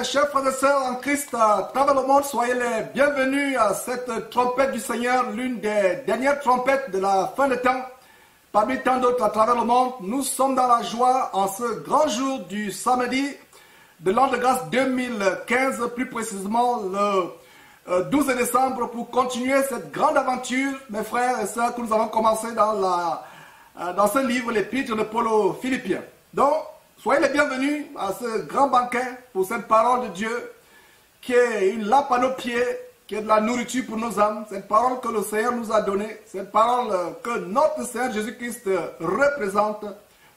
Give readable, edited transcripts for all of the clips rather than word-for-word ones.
chers frères et sœurs en Christ à travers le monde, soyez les bienvenus à cette trompette du Seigneur, l'une des dernières trompettes de la fin des temps. Parmi tant d'autres à travers le monde, nous sommes dans la joie en ce grand jour du samedi de l'an de grâce 2015, plus précisément le 12 décembre, pour continuer cette grande aventure, mes frères et sœurs, que nous avons commencé dans ce livre, l'épître de Paul aux Philippiens. Donc, soyez les bienvenus à ce grand banquet pour cette parole de Dieu qui est une lampe à nos pieds, qui est de la nourriture pour nos âmes. Cette parole que le Seigneur nous a donnée, cette parole que notre Seigneur Jésus-Christ représente,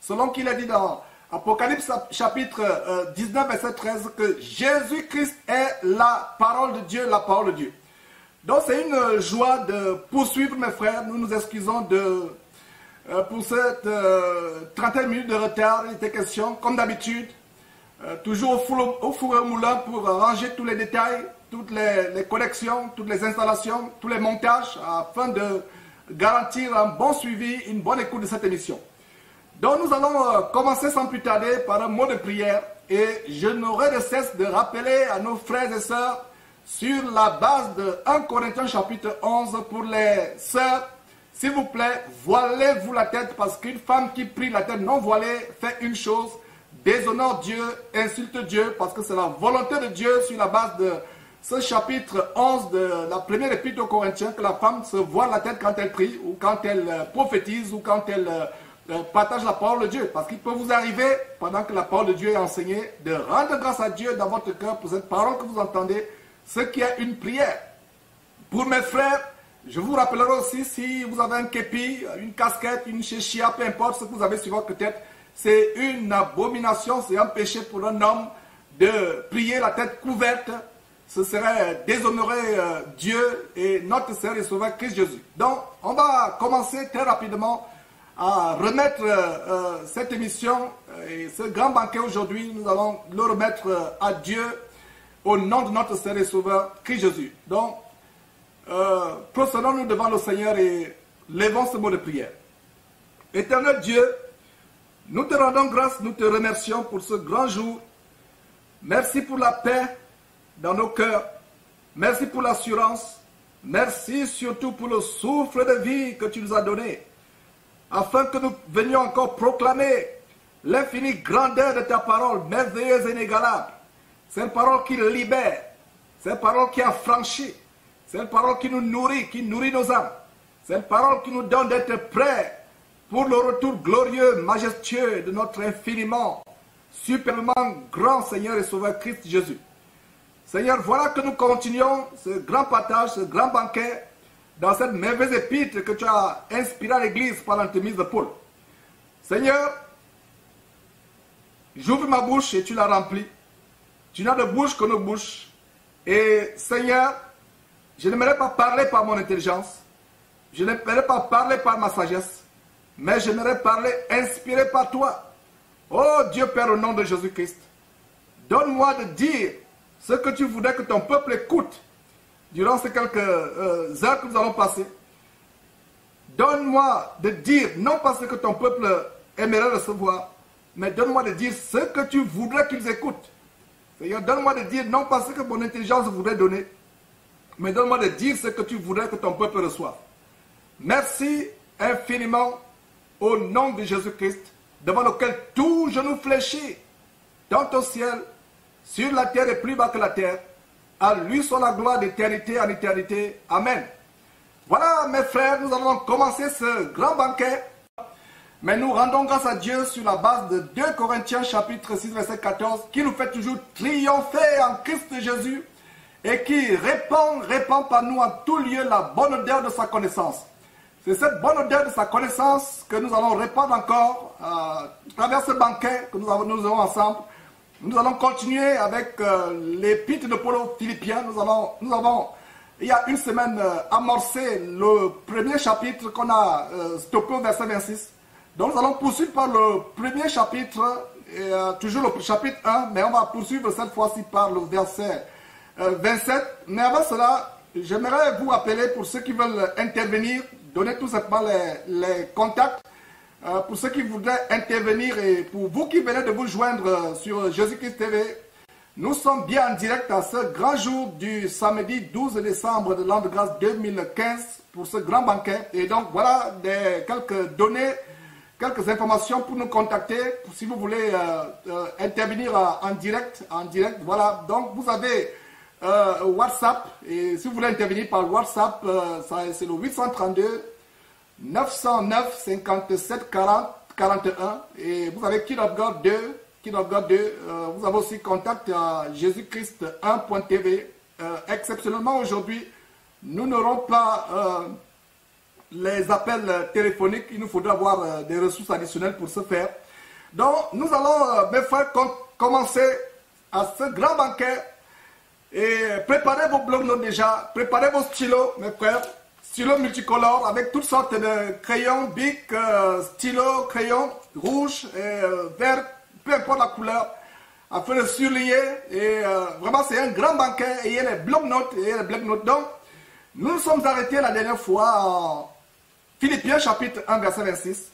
selon qu'il a dit dans Apocalypse chapitre 19, verset 13, que Jésus-Christ est la parole de Dieu, la parole de Dieu. Donc c'est une joie de poursuivre, mes frères. Nous nous excusons pour cette 31 minutes de retard. Il était question, comme d'habitude, toujours au four et moulin pour ranger tous les détails, toutes les connexions, toutes les installations, tous les montages, afin de garantir un bon suivi, une bonne écoute de cette émission. Donc nous allons commencer sans plus tarder par un mot de prière, et je n'aurai de cesse de rappeler à nos frères et sœurs sur la base de 1 Corinthiens chapitre 11 pour les sœurs. S'il vous plaît, voilez-vous la tête, parce qu'une femme qui prie la tête non voilée fait une chose, déshonore Dieu, insulte Dieu, parce que c'est la volonté de Dieu sur la base de ce chapitre 11 de la première épître aux Corinthiens, que la femme se voile la tête quand elle prie, ou quand elle prophétise, ou quand elle partage la parole de Dieu. Parce qu'il peut vous arriver, pendant que la parole de Dieu est enseignée, de rendre grâce à Dieu dans votre cœur pour cette parole que vous entendez, ce qui est une prière. Pour mes frères, je vous rappellerai aussi, si vous avez un képi, une casquette, une chéchia, peu importe ce que vous avez sur votre tête, c'est une abomination, c'est un péché pour un homme de prier la tête couverte. Ce serait déshonorer Dieu et notre Seigneur et Sauveur Christ Jésus. Donc, on va commencer très rapidement à remettre cette émission et ce grand banquet aujourd'hui. Nous allons le remettre à Dieu au nom de notre Seigneur et Sauveur Christ Jésus. Donc, prosternons-nous devant le Seigneur et levons ce mot de prière. Éternel Dieu, nous te rendons grâce, nous te remercions pour ce grand jour. Merci pour la paix dans nos cœurs. Merci pour l'assurance. Merci surtout pour le souffle de vie que tu nous as donné, afin que nous venions encore proclamer l'infinie grandeur de ta parole, merveilleuse et inégalable. Cette parole qui libère, cette parole qui affranchit, cette parole qui nous nourrit, qui nourrit nos âmes. Cette parole qui nous donne d'être prêts pour le retour glorieux, majestueux de notre infiniment, superbement grand Seigneur et Sauveur Christ Jésus. Seigneur, voilà que nous continuons ce grand partage, ce grand banquet dans cette merveilleuse épître que tu as inspirée à l'Église par l'entremise de Paul. Seigneur, j'ouvre ma bouche et tu la remplis. Tu n'as de bouche que nos bouches. Et Seigneur, je n'aimerais pas parler par mon intelligence, je n'aimerais pas parler par ma sagesse, mais j'aimerais parler inspiré par toi. Oh Dieu Père, au nom de Jésus-Christ, donne-moi de dire ce que tu voudrais que ton peuple écoute durant ces quelques heures que nous allons passer. Donne-moi de dire, non pas ce que ton peuple aimerait recevoir, mais donne-moi de dire ce que tu voudrais qu'ils écoutent. Seigneur, donne-moi de dire, non pas ce que mon intelligence voudrait donner, mais donne-moi de dire ce que tu voudrais que ton peuple reçoive. Merci infiniment au nom de Jésus-Christ, devant lequel tout genou fléchit, tant au ciel, sur la terre et plus bas que la terre. À lui soit la gloire d'éternité en éternité. Amen. Voilà, mes frères, nous allons commencer ce grand banquet. Mais nous rendons grâce à Dieu sur la base de 2 Corinthiens chapitre 6, verset 14, qui nous fait toujours triompher en Christ Jésus et qui répand par nous en tout lieu la bonne odeur de sa connaissance. C'est cette bonne odeur de sa connaissance que nous allons répandre encore à travers ce banquet que nous avons ensemble. Nous allons continuer avec l'épître de Paul aux Philippiens. Nous avons, il y a une semaine, amorcé le premier chapitre qu'on a stoppé au verset 26. Donc nous allons poursuivre par le premier chapitre, toujours le chapitre 1, mais on va poursuivre cette fois-ci par le verset 27. Mais avant cela, j'aimerais vous rappeler, pour ceux qui veulent intervenir, donner tout simplement les contacts. Pour ceux qui voudraient intervenir et pour vous qui venez de vous joindre sur Jésus-Christ TV, Nous sommes bien en direct à ce grand jour du samedi 12 décembre de l'an de grâce 2015 pour ce grand banquet. Et donc voilà quelques données, quelques informations pour nous contacter si vous voulez intervenir en direct. Voilà, donc vous avez WhatsApp, et si vous voulez intervenir par WhatsApp, c'est le 832 909 57 40 41, et vous avez Kid of God 2. Vous avez aussi contact à jésus-christ1.tv. Exceptionnellement aujourd'hui, nous n'aurons pas les appels téléphoniques. Il nous faudra avoir des ressources additionnelles pour ce faire. Donc nous allons, mes frères, commencer à ce grand banquet. Et préparez vos blocs-notes déjà, préparez vos stylos, mes frères, stylos multicolores avec toutes sortes de crayons, bics, stylos, crayons, rouges, verts, peu importe la couleur, afin de surligner. Et vraiment, c'est un grand banquet. Et il y a les blocs-notes. Donc, nous nous sommes arrêtés la dernière fois en Philippiens chapitre 1, verset 26.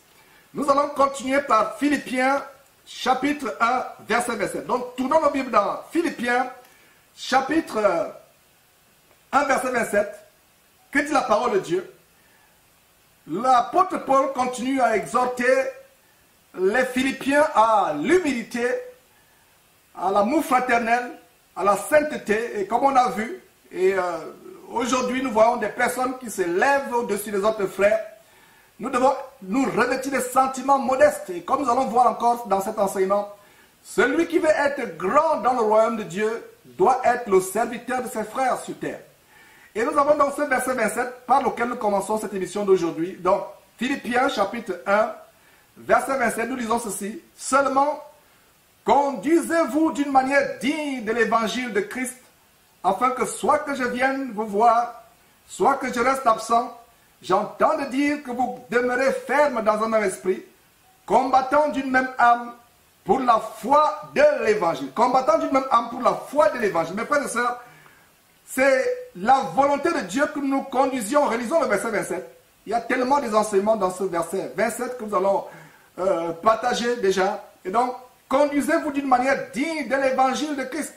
Nous allons continuer par Philippiens chapitre 1, verset 27. Donc, tournons nos Bibles dans Philippiens chapitre 1, verset 27. Que dit la parole de Dieu? L'apôtre Paul continue à exhorter les Philippiens à l'humilité, à l'amour fraternel, à la sainteté, et comme on a vu, et aujourd'hui nous voyons des personnes qui se lèvent au-dessus des autres frères. Nous devons nous revêtir des sentiments modestes, et comme nous allons voir encore dans cet enseignement, celui qui veut être grand dans le royaume de Dieu doit être le serviteur de ses frères sur terre. Et nous avons dans ce verset 27 par lequel nous commençons cette émission d'aujourd'hui. Donc, Philippiens chapitre 1, verset 27, nous lisons ceci. Seulement, conduisez-vous d'une manière digne de l'évangile de Christ, afin que soit que je vienne vous voir, soit que je reste absent, j'entends de dire que vous demeurez ferme dans un même esprit, combattant d'une même âme pour la foi de l'évangile. Combattant d'une même âme pour la foi de l'évangile. Mes frères et sœurs, c'est la volonté de Dieu que nous conduisions. Relisons le verset 27. Il y a tellement des enseignements dans ce verset 27 que nous allons partager déjà. Et donc, conduisez-vous d'une manière digne de l'évangile de Christ.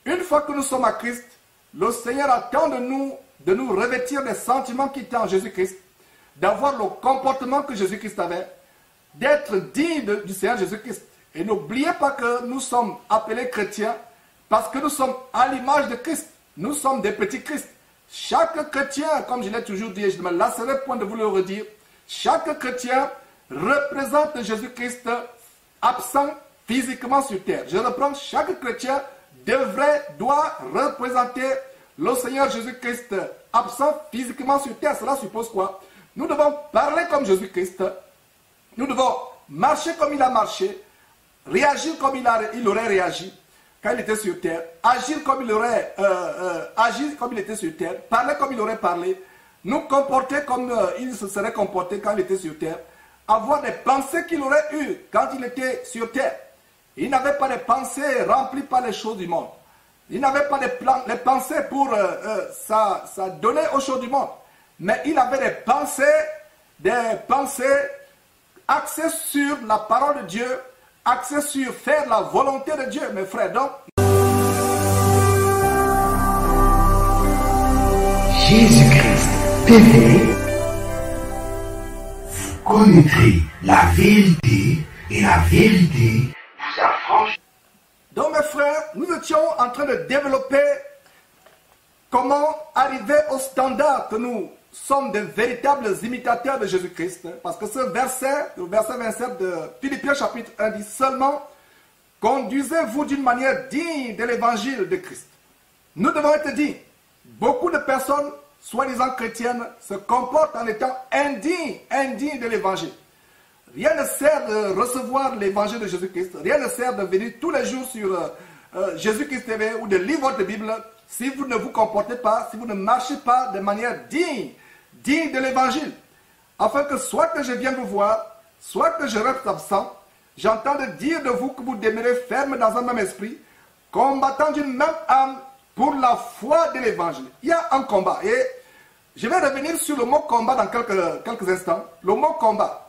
Une fois que nous sommes à Christ, le Seigneur attend de nous revêtir des sentiments qui étaient en Jésus-Christ, d'avoir le comportement que Jésus-Christ avait, d'être digne du Seigneur Jésus-Christ. Et n'oubliez pas que nous sommes appelés chrétiens parce que nous sommes à l'image de Christ. Nous sommes des petits Christ. Chaque chrétien, comme je l'ai toujours dit, et je ne me lasserai point de vous le redire, chaque chrétien représente Jésus-Christ absent physiquement sur terre. Je reprends, chaque chrétien doit représenter le Seigneur Jésus-Christ absent physiquement sur terre. Cela suppose quoi? Nous devons parler comme Jésus-Christ. Nous devons marcher comme il a marché, réagir comme il aurait réagi quand il était sur terre, agir comme il aurait agi comme il était sur terre, parler comme il aurait parlé, nous comporter comme il se serait comporté quand il était sur terre, avoir des pensées qu'il aurait eues quand il était sur terre. Il n'avait pas de pensées remplies par les choses du monde. Il n'avait pas les pensées pour ça donner aux choses du monde. Mais il avait des pensées axées sur la parole de Dieu, axées sur faire la volonté de Dieu, mes frères. Donc, Jésus-Christ TV, vous connaîtrez la vérité et la vérité vous affranchira. Donc mes frères, nous étions en train de développer comment arriver au standard que nous sommes de véritables imitateurs de Jésus-Christ. Parce que ce verset, le verset 27 de Philippiens chapitre 1 dit seulement « Conduisez-vous d'une manière digne de l'évangile de Christ ». Nous devons être dignes. Beaucoup de personnes, soi-disant chrétiennes, se comportent en étant indignes de l'évangile. Rien ne sert de recevoir l'évangile de Jésus-Christ. Rien ne sert de venir tous les jours sur Jésus-Christ TV ou de lire votre Bible si vous ne vous comportez pas, si vous ne marchez pas de manière digne de l'évangile. Afin que soit que je vienne vous voir, soit que je reste absent, j'entends de dire de vous que vous demeurez ferme dans un même esprit, combattant d'une même âme pour la foi de l'évangile. Il y a un combat. Et je vais revenir sur le mot combat dans quelques instants. Le mot combat.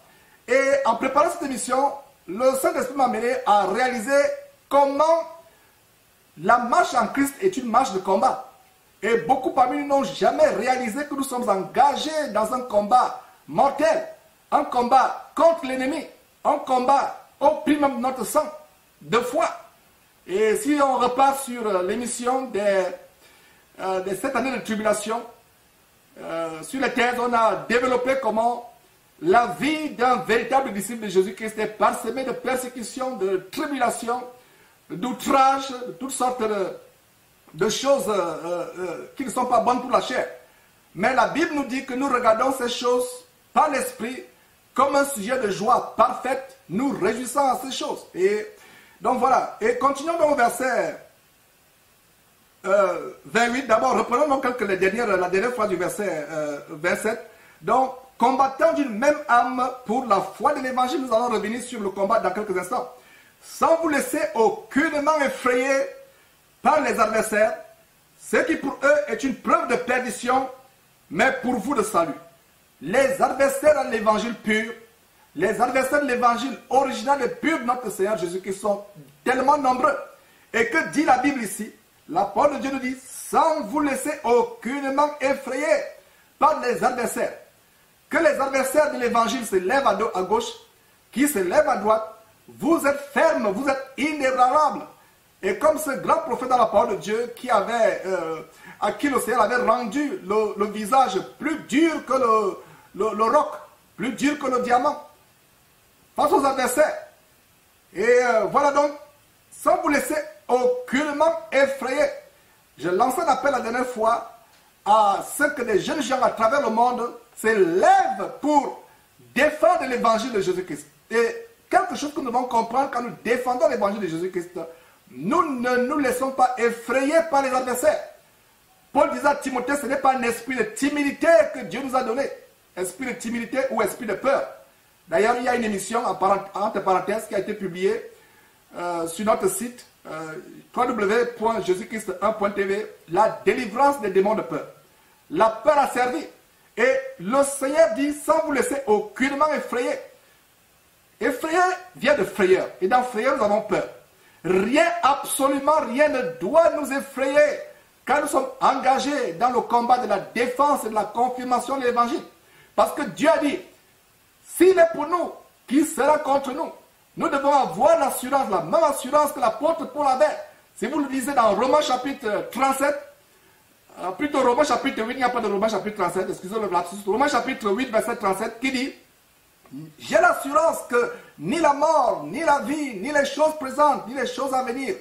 Et en préparant cette émission, le Saint-Esprit m'a amené à réaliser comment La marche en Christ est une marche de combat. Et beaucoup parmi nous n'ont jamais réalisé que nous sommes engagés dans un combat mortel, un combat contre l'ennemi, un combat au prix même de notre sang, de foi. Et si on repart sur l'émission de cette année de tribulation, sur les thèses, on a développé comment la vie d'un véritable disciple de Jésus-Christ est parsemée de persécutions, de tribulations, d'outrages, de toutes sortes de choses qui ne sont pas bonnes pour la chair. Mais la Bible nous dit que nous regardons ces choses par l'esprit comme un sujet de joie parfaite, nous réjouissons à ces choses. Et donc voilà, et continuons dans le verset 28. D'abord, reprenons donc la dernière phrase du verset 27. Donc, combattant d'une même âme pour la foi de l'évangile, nous allons revenir sur le combat dans quelques instants. Sans vous laisser aucunement effrayer par les adversaires, ce qui pour eux est une preuve de perdition, mais pour vous de salut. Les adversaires de l'évangile pur, les adversaires de l'évangile original et pur de notre Seigneur Jésus-Christ sont tellement nombreux. Et que dit la Bible ici? La parole de Dieu nous dit, sans vous laisser aucunement effrayer par les adversaires. Que les adversaires de l'évangile se lèvent à gauche, qui se lèvent à droite, vous êtes fermes, vous êtes inébranlables. Et comme ce grand prophète dans la parole de Dieu à qui le Seigneur avait rendu le visage plus dur que le roc, plus dur que le diamant, face aux adversaires. Et voilà donc, sans vous laisser aucunement effrayer. Je lançais un appel la dernière fois à ce que les jeunes gens à travers le monde se lèvent pour défendre l'évangile de Jésus-Christ. Et quelque chose que nous devons comprendre quand nous défendons l'évangile de Jésus-Christ, nous ne nous laissons pas effrayer par les adversaires. Paul disait à Timothée, ce n'est pas un esprit de timidité que Dieu nous a donné. Esprit de timidité ou esprit de peur. D'ailleurs, il y a une émission, entre parenthèses, qui a été publiée sur notre site www.jesuschrist1.tv, la délivrance des démons de peur. La peur a servi. Et le Seigneur dit, sans vous laisser aucunement effrayer. Effrayer vient de frayeur. Et dans frayeur, nous avons peur. Rien, absolument rien ne doit nous effrayer quand nous sommes engagés dans le combat de la défense et de la confirmation de l'évangile. Parce que Dieu a dit, s'il est pour nous, qui sera contre nous? Nous devons avoir l'assurance, la même assurance que l'apôtre Paul avait. Si vous le lisez dans Romains chapitre 37, plutôt Romains chapitre 8, il n'y a pas de Romains chapitre 37, excusez-moi le lapsus, Romains chapitre 8, verset 37, qui dit, j'ai l'assurance que ni la mort, ni la vie, ni les choses présentes, ni les choses à venir,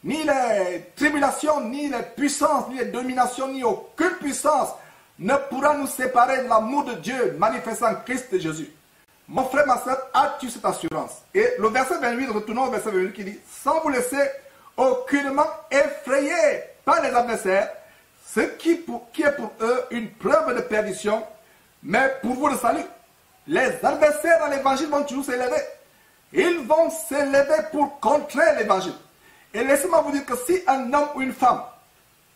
ni les tribulations, ni les puissances, ni les dominations, ni aucune puissance ne pourra nous séparer de l'amour de Dieu manifesté en Christ Jésus. Mon frère, ma soeur, as-tu cette assurance? Et le verset 28, retournons au verset 28 qui dit, sans vous laisser aucunement effrayer par les adversaires, ce qui est pour eux une preuve de perdition, mais pour vous le salut. Les adversaires dans l'évangile vont toujours s'élever. Ils vont s'élever pour contrer l'évangile. Et laissez-moi vous dire que si un homme ou une femme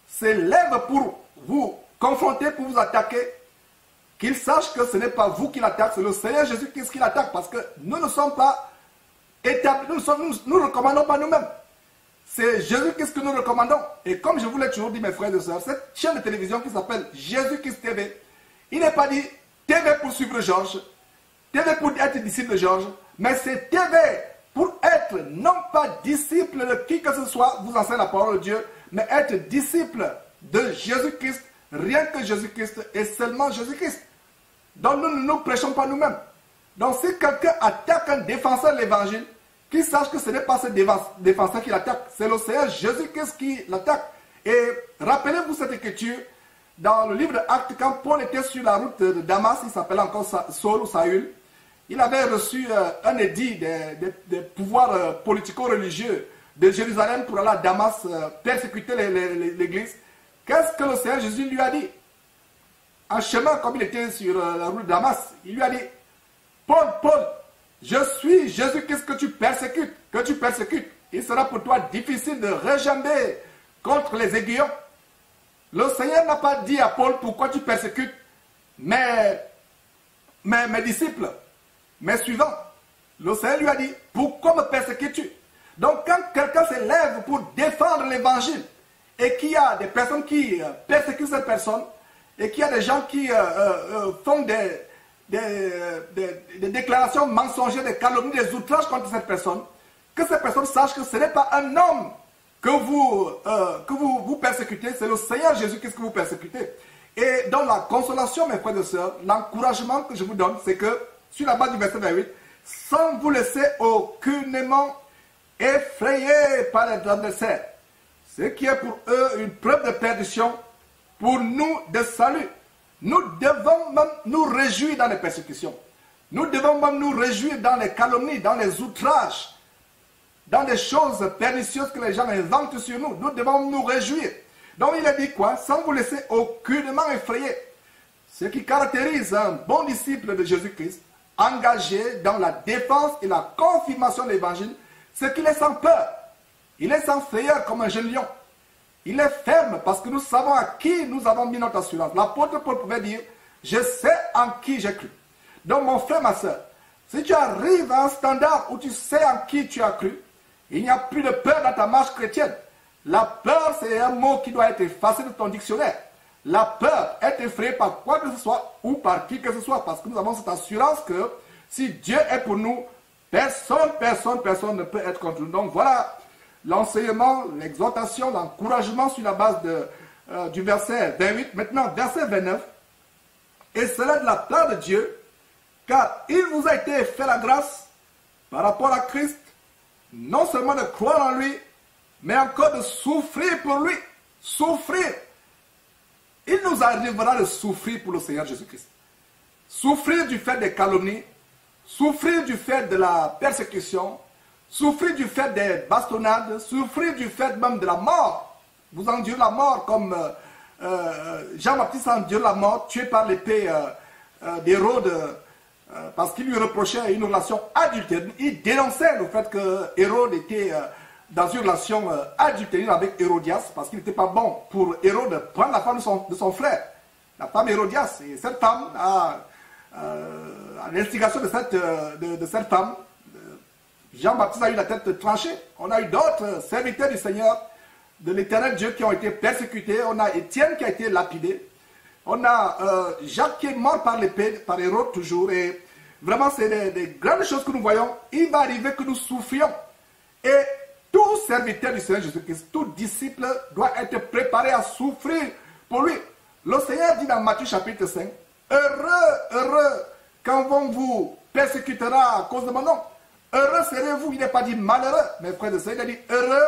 s'élève pour vous confronter, pour vous attaquer, qu'il sache que ce n'est pas vous qui l'attaque, c'est le Seigneur Jésus-Christ qui l'attaque, parce que nous ne sommes pas établis, nous ne recommandons pas nous-mêmes. C'est Jésus-Christ que nous recommandons. Et comme je vous l'ai toujours dit, mes frères et sœurs, cette chaîne de télévision qui s'appelle Jésus-Christ TV, il n'est pas dit TV pour suivre Georges, TV pour être disciple de Georges, mais c'est TV pour être non pas disciple de qui que ce soit, vous enseigne la parole de Dieu, mais être disciple de Jésus-Christ, rien que Jésus-Christ et seulement Jésus-Christ. Donc nous ne nous prêchons pas nous-mêmes. Donc si quelqu'un attaque un défenseur de l'évangile, qu'il sache que ce n'est pas ce défenseur qui l'attaque, c'est le Seigneur Jésus-Christ qui l'attaque. Et rappelez-vous cette écriture, dans le livre d'Actes, quand Paul était sur la route de Damas, il s'appelait encore Saul ou Saül, il avait reçu un édit des pouvoirs politico-religieux de Jérusalem pour aller à Damas persécuter l'église. Qu'est-ce que le Seigneur Jésus lui a dit? En chemin, comme il était sur la route de Damas, il lui a dit, Paul, Paul, je suis Jésus-Christ que tu persécutes. Il sera pour toi difficile de rejamber contre les aiguillons. Le Seigneur n'a pas dit à Paul, pourquoi tu persécutes mes disciples, mes suivants. Le Seigneur lui a dit, pourquoi me persécutes-tu? Donc quand quelqu'un se lève pour défendre l'évangile et qu'il y a des personnes qui persécutent cette personne et qu'il y a des gens qui font des déclarations mensongères, des calomnies, des outrages contre cette personne, que cette personne sache que ce n'est pas un homme que vous persécutez, c'est le Seigneur Jésus-Christ que vous persécutez. Et dans la consolation, mes frères et sœurs, l'encouragement que je vous donne, c'est que, sur la base du verset 28, sans vous laisser aucunement effrayer par les adversaires, ce qui est pour eux une preuve de perdition, pour nous de salut. Nous devons même nous réjouir dans les persécutions. Nous devons même nous réjouir dans les calomnies, dans les outrages, dans les choses pernicieuses que les gens inventent sur nous. Nous devons nous réjouir. Donc il a dit quoi? Sans vous laisser aucunement effrayer. Ce qui caractérise un bon disciple de Jésus-Christ, engagé dans la défense et la confirmation de l'évangile, c'est qu'il est sans peur. Il est sans frayeur comme un jeune lion. Il est ferme parce que nous savons à qui nous avons mis notre assurance. L'apôtre Paul pouvait dire, je sais en qui j'ai cru. Donc mon frère, ma soeur, si tu arrives à un standard où tu sais en qui tu as cru, il n'y a plus de peur dans ta marche chrétienne. La peur, c'est un mot qui doit être effacé de ton dictionnaire. La peur est effrayée par quoi que ce soit ou par qui que ce soit, parce que nous avons cette assurance que si Dieu est pour nous, personne ne peut être contre nous. Donc voilà l'enseignement, l'exhortation, l'encouragement sur la base du verset 28. Maintenant, verset 29. Et cela de la part de Dieu, car il vous a été fait la grâce par rapport à Christ, non seulement de croire en lui, mais encore de souffrir pour lui. Souffrir. Il nous arrivera de souffrir pour le Seigneur Jésus-Christ. Souffrir du fait des calomnies, souffrir du fait de la persécution, souffrir du fait des bastonnades, souffrir du fait même de la mort. Vous endurez la mort comme Jean-Baptiste a enduré la mort, tué par l'épée d'Hérode, parce qu'il lui reprochait une relation adultère. Il dénonçait le fait que Hérode était dans une relation adultère avec Hérodias, parce qu'il n'était pas bon pour Hérode de prendre la femme de son frère, la femme Hérodias. Et cette femme, à l'instigation de cette femme, Jean-Baptiste a eu la tête tranchée. On a eu d'autres serviteurs du Seigneur, de l'Éternel Dieu, qui ont été persécutés. On a Étienne qui a été lapidé. On a Jacques qui est mort par l'épée, par Hérode toujours. Et vraiment, c'est des grandes choses que nous voyons. Il va arriver que nous souffrions. Et tout serviteur du Seigneur Jésus-Christ, tout disciple doit être préparé à souffrir pour lui. Le Seigneur dit dans Matthieu chapitre 5, heureux quand on vous persécutera à cause de mon nom. Heureux serez-vous, il n'est pas dit malheureux, mes frères et sœurs, il a dit heureux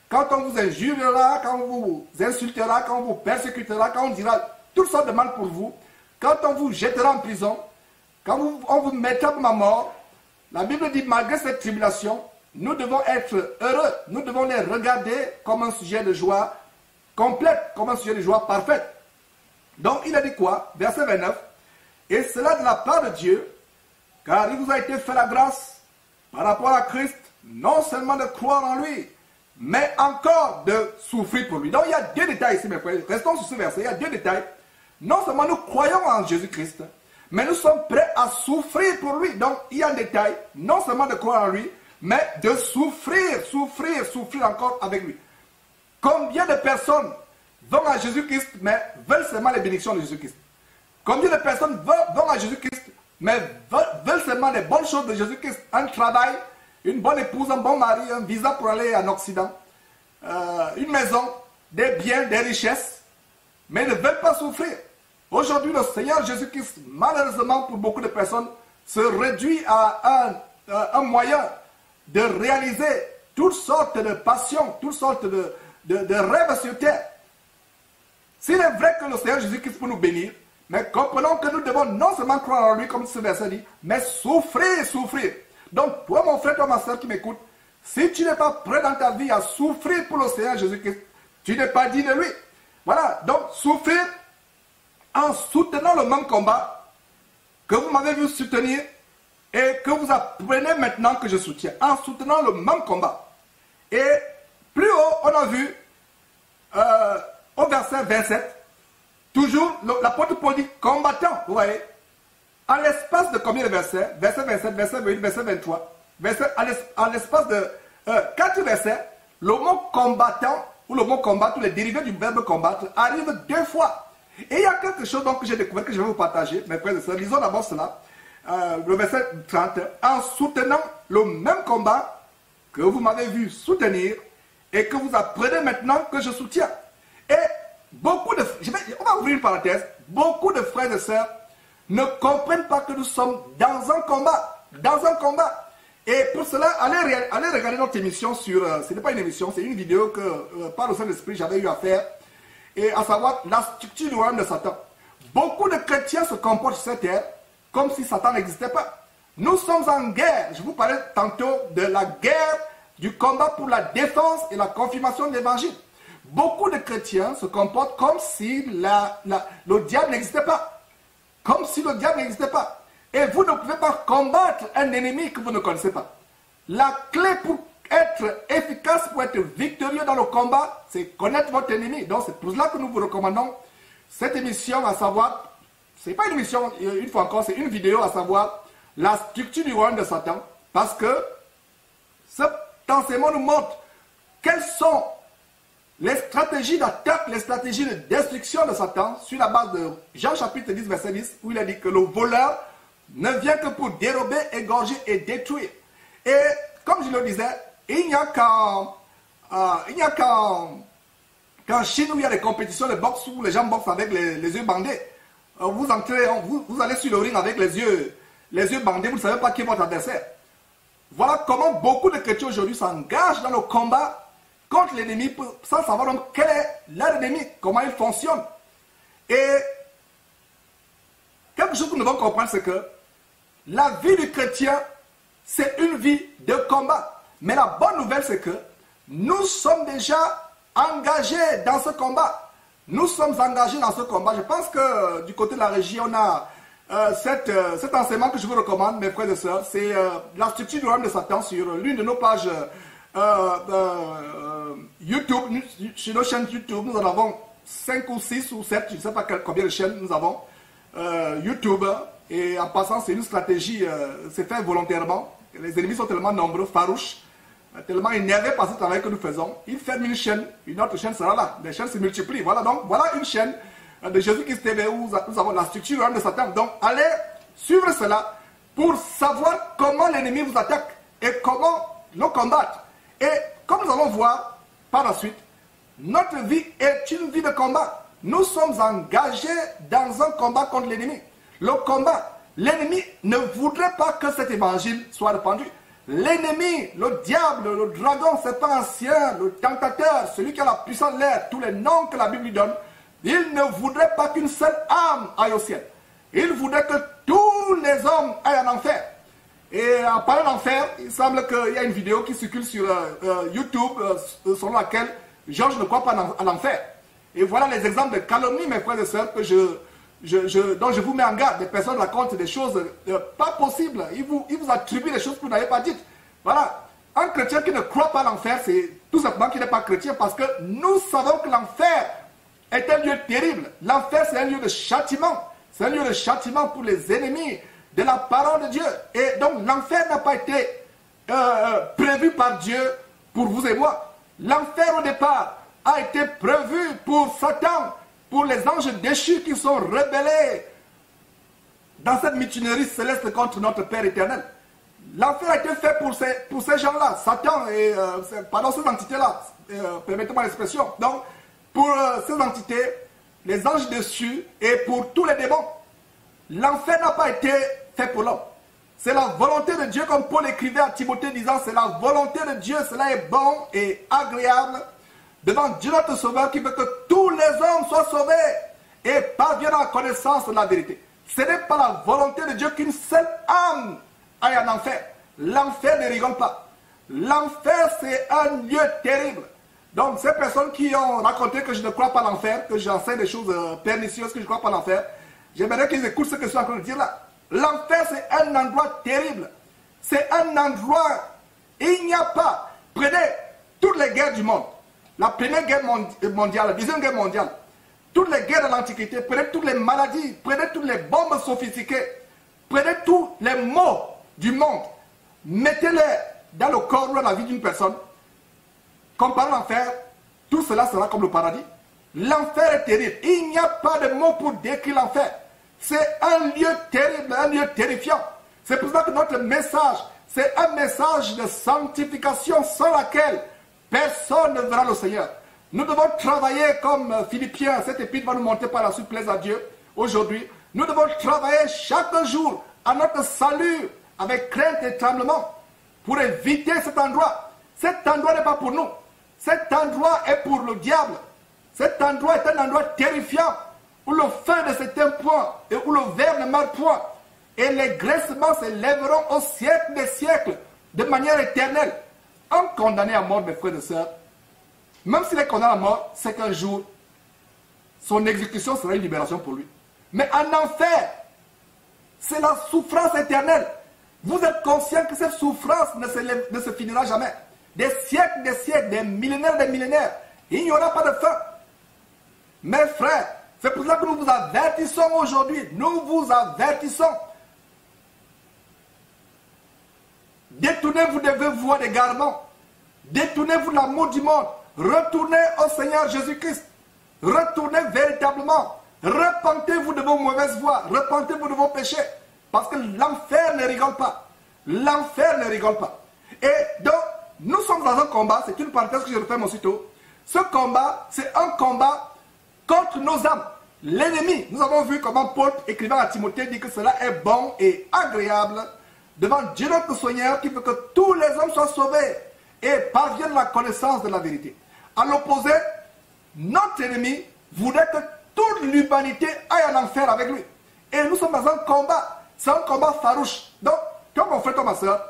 quand on vous injuriera, quand on vous insultera, quand on vous persécutera, quand on dira toutes sortes de mal pour vous, quand on vous jettera en prison, quand on vous mettra pour ma mort. La Bible dit malgré cette tribulation, nous devons être heureux, nous devons les regarder comme un sujet de joie complète, comme un sujet de joie parfaite. Donc il a dit quoi? Verset 29. Et cela de la part de Dieu, car il vous a été fait la grâce par rapport à Christ, non seulement de croire en lui, mais encore de souffrir pour lui. Donc il y a deux détails ici, mes frères. Restons sur ce verset. Il y a deux détails. Non seulement nous croyons en Jésus-Christ, mais nous sommes prêts à souffrir pour lui. Donc il y a un détail, non seulement de croire en lui, mais de souffrir encore avec lui. Combien de personnes vont à Jésus-Christ, mais veulent seulement les bénédictions de Jésus-Christ? Combien de personnes vont à Jésus-Christ, mais veulent seulement les bonnes choses de Jésus-Christ? Un travail, une bonne épouse, un bon mari, un visa pour aller en Occident, une maison, des biens, des richesses, mais ne veulent pas souffrir. Aujourd'hui, le Seigneur Jésus-Christ, malheureusement pour beaucoup de personnes, se réduit à un moyen de réaliser toutes sortes de passions, toutes sortes de rêves sur terre. S'il est vrai que le Seigneur Jésus-Christ peut nous bénir, mais comprenons que nous devons non seulement croire en lui, comme ce verset dit, mais souffrir. Donc, toi, mon frère, toi, ma soeur qui m'écoute, si tu n'es pas prêt dans ta vie à souffrir pour le Seigneur Jésus-Christ, tu n'es pas digne de lui. Voilà, donc souffrir en soutenant le même combat que vous m'avez vu soutenir et que vous apprenez maintenant que je soutiens, en soutenant le même combat. Et plus haut, on a vu au verset 27, toujours l'apôtre Paul dit combattant, vous voyez, en l'espace de combien de versets? Verset 27, verset 28, verset 23, en l'espace 4 versets, le mot combattant, ou le mot combattre, ou les dérivés du verbe combattre, arrivent 2 fois. Et il y a quelque chose donc, que j'ai découvert que je vais vous partager, mes frères et sœurs. Lisons d'abord cela, le verset 30. En soutenant le même combat que vous m'avez vu soutenir et que vous apprenez maintenant que je soutiens. Et beaucoup de... on va ouvrir une parenthèse. Beaucoup de frères et sœurs ne comprennent pas que nous sommes dans un combat. Dans un combat. Et pour cela, allez regarder notre émission sur... ce n'est pas une émission, c'est une vidéo que par le Saint-Esprit j'avais eu à faire. Et à savoir la structure du royaume de Satan. Beaucoup de chrétiens se comportent sur cette terre comme si Satan n'existait pas. Nous sommes en guerre. Je vous parlais tantôt de la guerre, du combat pour la défense et la confirmation de l'évangile. Beaucoup de chrétiens se comportent comme si le diable n'existait pas. Comme si le diable n'existait pas. Et vous ne pouvez pas combattre un ennemi que vous ne connaissez pas. La clé pour être efficace, pour être victorieux dans le combat, c'est connaître votre ennemi. Donc c'est pour cela que nous vous recommandons cette émission, à savoir, c'est pas une émission, une fois encore, c'est une vidéo, à savoir la structure du royaume de Satan. Parce que cet enseignement nous montre quelles sont les stratégies d'attaque, les stratégies de destruction de Satan, sur la base de Jean chapitre 10, verset 10, où il a dit que le voleur ne vient que pour dérober, égorger et détruire. Et comme je le disais, il n'y a qu'en Chine où il y a des compétitions de boxe où les gens boxent avec les yeux bandés. Vous entrez, vous allez sur le ring avec les yeux bandés, vous ne savez pas qui est votre adversaire. Voilà comment beaucoup de chrétiens aujourd'hui s'engagent dans le combat contre l'ennemi sans savoir donc quel est leur ennemi, comment il fonctionne. Et quelque chose que nous devons comprendre, c'est que la vie du chrétien, c'est une vie de combat. Mais la bonne nouvelle, c'est que nous sommes déjà engagés dans ce combat. Nous sommes engagés dans ce combat. Je pense que du côté de la régie, on a cet enseignement que je vous recommande, mes frères et sœurs. C'est la structure du royaume de Satan sur l'une de nos pages YouTube. Sur nos chaînes YouTube, nous en avons 5 ou 6 ou 7, je ne sais pas combien de chaînes nous avons. YouTube. Et en passant, c'est une stratégie, c'est fait volontairement. Les ennemis sont tellement nombreux, farouches, tellement énervés par ce travail que nous faisons. Ils ferment une chaîne, une autre chaîne sera là. Les chaînes se multiplient. Voilà donc, voilà une chaîne de Jésus-Christ TV où nous avons la structure de Satan. Donc, allez suivre cela pour savoir comment l'ennemi vous attaque et comment le combattre. Et comme nous allons voir par la suite, notre vie est une vie de combat. Nous sommes engagés dans un combat contre l'ennemi. Le combat, l'ennemi ne voudrait pas que cet évangile soit répandu. L'ennemi, le diable, le dragon, c'est pas ancien, le tentateur, celui qui a la puissance de l'air, tous les noms que la Bible lui donne, il ne voudrait pas qu'une seule âme aille au ciel. Il voudrait que tous les hommes aillent en enfer. Et en parlant d'enfer, il semble qu'il y a une vidéo qui circule sur YouTube selon laquelle Georges ne croit pas en enfer. Et voilà les exemples de calomnie, mes frères et sœurs, que dont je vous mets en garde. Des personnes racontent des choses pas possibles. Ils vous attribuent des choses que vous n'avez pas dites. Voilà. Un chrétien qui ne croit pas à l'enfer, c'est tout simplement qu'il n'est pas chrétien, parce que nous savons que l'enfer est un lieu terrible. L'enfer, c'est un lieu de châtiment. C'est un lieu de châtiment pour les ennemis de la parole de Dieu. Et donc, l'enfer n'a pas été prévu par Dieu pour vous et moi. L'enfer, au départ, a été prévu pour Satan, pour les anges déchus qui sont rebellés dans cette mutinerie céleste contre notre Père éternel. L'enfer a été fait pour ces gens-là, Satan et pardon, ces entités-là, permettez-moi l'expression. Donc, pour ces entités, les anges déchus et pour tous les démons. L'enfer n'a pas été fait pour l'homme. C'est la volonté de Dieu, comme Paul écrivait à Timothée, disant, c'est la volonté de Dieu, cela est bon et agréable devant Dieu notre Sauveur, qui veut que tous les hommes soient sauvés et parviennent à la connaissance de la vérité. Ce n'est pas la volonté de Dieu qu'une seule âme aille en enfer. L'enfer ne rigole pas. L'enfer, c'est un lieu terrible. Donc, ces personnes qui ont raconté que je ne crois pas à l'enfer, que j'enseigne des choses pernicieuses, que je ne crois pas à l'enfer, j'aimerais qu'ils écoutent ce que je suis en train de dire là. L'enfer, c'est un endroit terrible. C'est un endroit, il n'y a pas, prenez toutes les guerres du monde, la première guerre mondiale, la deuxième guerre mondiale, toutes les guerres de l'Antiquité, prenez toutes les maladies, prenez toutes les bombes sophistiquées, prenez tous les maux du monde, mettez-les dans le corps ou dans la vie d'une personne, comparé à l'enfer, tout cela sera comme le paradis. L'enfer est terrible. Il n'y a pas de mots pour décrire l'enfer. C'est un lieu terrible, un lieu terrifiant. C'est pour ça que notre message, c'est un message de sanctification sans laquelle personne ne verra le Seigneur. Nous devons travailler comme Philippiens, cette épître va nous montrer par la suite, plaise à Dieu, aujourd'hui. Nous devons travailler chaque jour à notre salut avec crainte et tremblement pour éviter cet endroit. Cet endroit n'est pas pour nous. Cet endroit est pour le diable. Cet endroit est un endroit terrifiant où le feu ne s'éteint point et où le ver ne meurt point. Et les graissements s'élèveront au siècle des siècles de manière éternelle. Un condamné à mort, mes frères et sœurs, même s'il est condamné à mort, c'est qu'un jour, son exécution sera une libération pour lui. Mais en enfer, c'est la souffrance éternelle. Vous êtes conscient que cette souffrance ne se finira jamais. Des siècles, des millénaires, il n'y aura pas de fin. Mes frères, c'est pour ça que nous vous avertissons aujourd'hui. Nous vous avertissons. Détournez-vous de vos voies d'égarement. Détournez-vous de l'amour du monde. Retournez au Seigneur Jésus-Christ. Retournez véritablement. Repentez-vous de vos mauvaises voies. Repentez-vous de vos péchés. Parce que l'enfer ne rigole pas. L'enfer ne rigole pas. Et donc, nous sommes dans un combat. C'est une parenthèse que je referme aussitôt. Ce combat, c'est un combat contre nos âmes. L'ennemi. Nous avons vu comment Paul, écrivant à Timothée, dit que cela est bon et agréable devant Dieu notre Seigneur, qui veut que tous les hommes soient sauvés et parviennent à la connaissance de la vérité. À l'opposé, notre ennemi voudrait que toute l'humanité aille en enfer avec lui. Et nous sommes dans un combat. C'est un combat farouche. Donc, comme mon frère, comme ma soeur,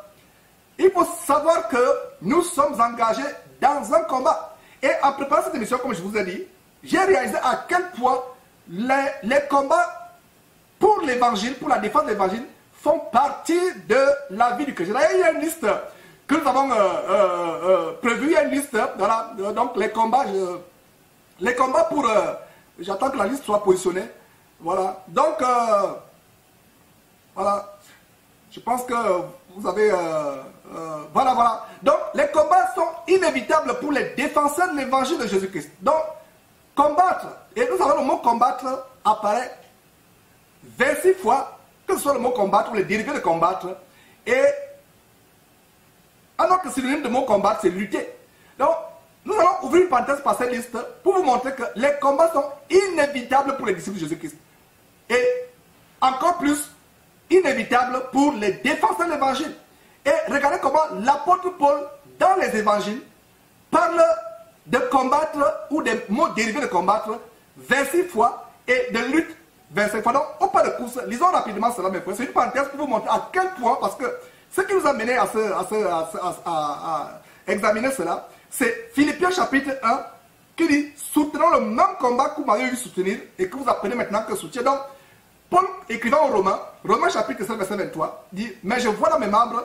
il faut savoir que nous sommes engagés dans un combat. Et en préparant cette émission, comme je vous ai dit, j'ai réalisé à quel point les combats pour l'évangile, pour la défense de l'évangile, font partie de la vie du chrétien. Il y a une liste que nous avons prévue, il y a une liste, voilà, donc les combats pour... j'attends que la liste soit positionnée, voilà, donc, voilà, je pense que vous avez, voilà, donc les combats sont inévitables pour les défenseurs de l'évangile de Jésus-Christ. Donc, combattre, et nous avons le mot combattre apparaît 26 fois, que ce soit le mot combattre ou les dérivés de combattre, et un autre synonyme de mot combattre, c'est lutter. Donc, nous allons ouvrir une parenthèse par cette liste pour vous montrer que les combats sont inévitables pour les disciples de Jésus-Christ. Et encore plus, inévitables pour les défenseurs de l'évangile. Et regardez comment l'apôtre Paul, dans les évangiles, parle de combattre ou des mots dérivés de combattre 26 fois et de lutte 25 fois. Donc, au pas de course, lisons rapidement cela, mes frères. C'est une parenthèse pour vous montrer à quel point, parce que ce qui nous a mené à examiner cela, c'est Philippiens chapitre 1 qui dit « Soutenons le même combat que vous m'avez vu soutenir et que vous apprenez maintenant que soutien. » Donc, Paul, écrivant aux Romains chapitre 7, verset 23, dit « Mais je vois dans mes membres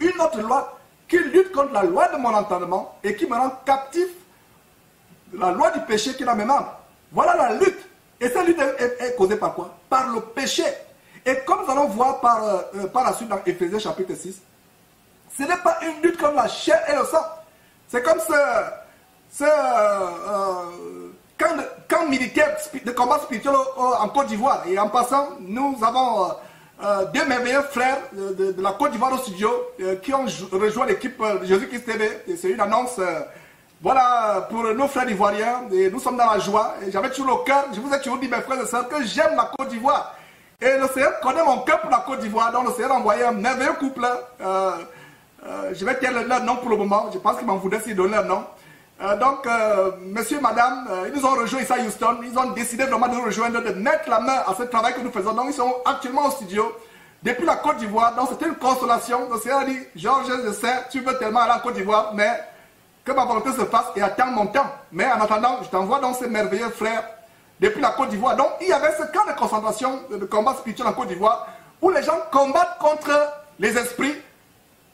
une autre loi qui lutte contre la loi de mon entendement et qui me rend captif de la loi du péché qui est dans mes membres. » Voilà la lutte. Et cette lutte est causée par quoi? Par le péché. Et comme nous allons voir par la suite dans Éphésiens chapitre 6, ce n'est pas une lutte contre la chair et le sang. C'est comme camp militaire de combat spirituel en Côte d'Ivoire. Et en passant, nous avons deux merveilleux frères de la Côte d'Ivoire au studio qui ont rejoint l'équipe de Jésus-Christ TV. Et c'est une annonce, voilà, pour nos frères ivoiriens. Et nous sommes dans la joie. Et j'avais toujours le cœur, je vous ai toujours dit, mes frères et sœurs, que j'aime la Côte d'Ivoire. Et le Seigneur connaît mon cœur pour la Côte d'Ivoire. Donc le Seigneur a envoyé un merveilleux couple. Je vais taire leur nom pour le moment. Je pense qu'ils m'en voudraient s'ils donnent leur nom. Donc, monsieur, madame, ils nous ont rejoints ici à Houston. Ils ont décidé vraiment de nous rejoindre, de mettre la main à ce travail que nous faisons. Donc, ils sont actuellement au studio depuis la Côte d'Ivoire. Donc, c'était une consolation. Le Seigneur a dit, Georges, je sais, tu veux tellement aller à la Côte d'Ivoire, mais que ma volonté se fasse et attends mon temps. Mais en attendant, je t'envoie donc ces merveilleux frères depuis la Côte d'Ivoire. Donc, il y avait ce camp de concentration, de combat spirituel en Côte d'Ivoire, où les gens combattent contre les esprits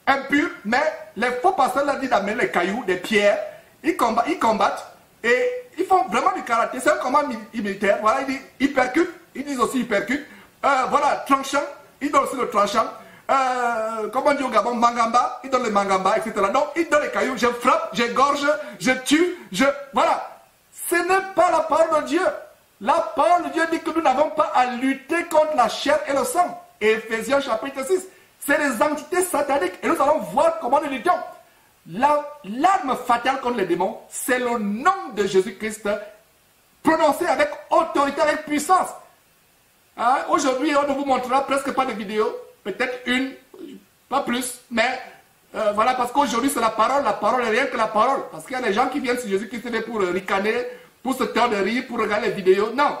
impurs, mais les faux pasteurs leur disent d'amener les cailloux, des pierres. Ils combattent et ils font vraiment du karaté. C'est un combat militaire. Voilà, ils percutent. Ils disent aussi ils percutent. Voilà, tranchant. Ils donnent aussi le tranchant. comment on dit au Gabon, mangamba, il donne les mangamba, etc. Donc, il donne les cailloux, je frappe, j'égorge, je tue, voilà. Ce n'est pas la parole de Dieu. La parole de Dieu dit que nous n'avons pas à lutter contre la chair et le sang. Éphésiens chapitre 6. C'est les entités sataniques. Et nous allons voir comment nous luttons. L'arme fatale contre les démons, c'est le nom de Jésus-Christ prononcé avec autorité, avec puissance. Hein? Aujourd'hui, on ne vous montrera presque pas de vidéos. Peut-être une, pas plus. Mais voilà, parce qu'aujourd'hui, c'est la parole. La parole est rien que la parole. Parce qu'il y a des gens qui viennent sur Jésus-Christ pour ricaner, pour se taire de rire, pour regarder les vidéos. Non.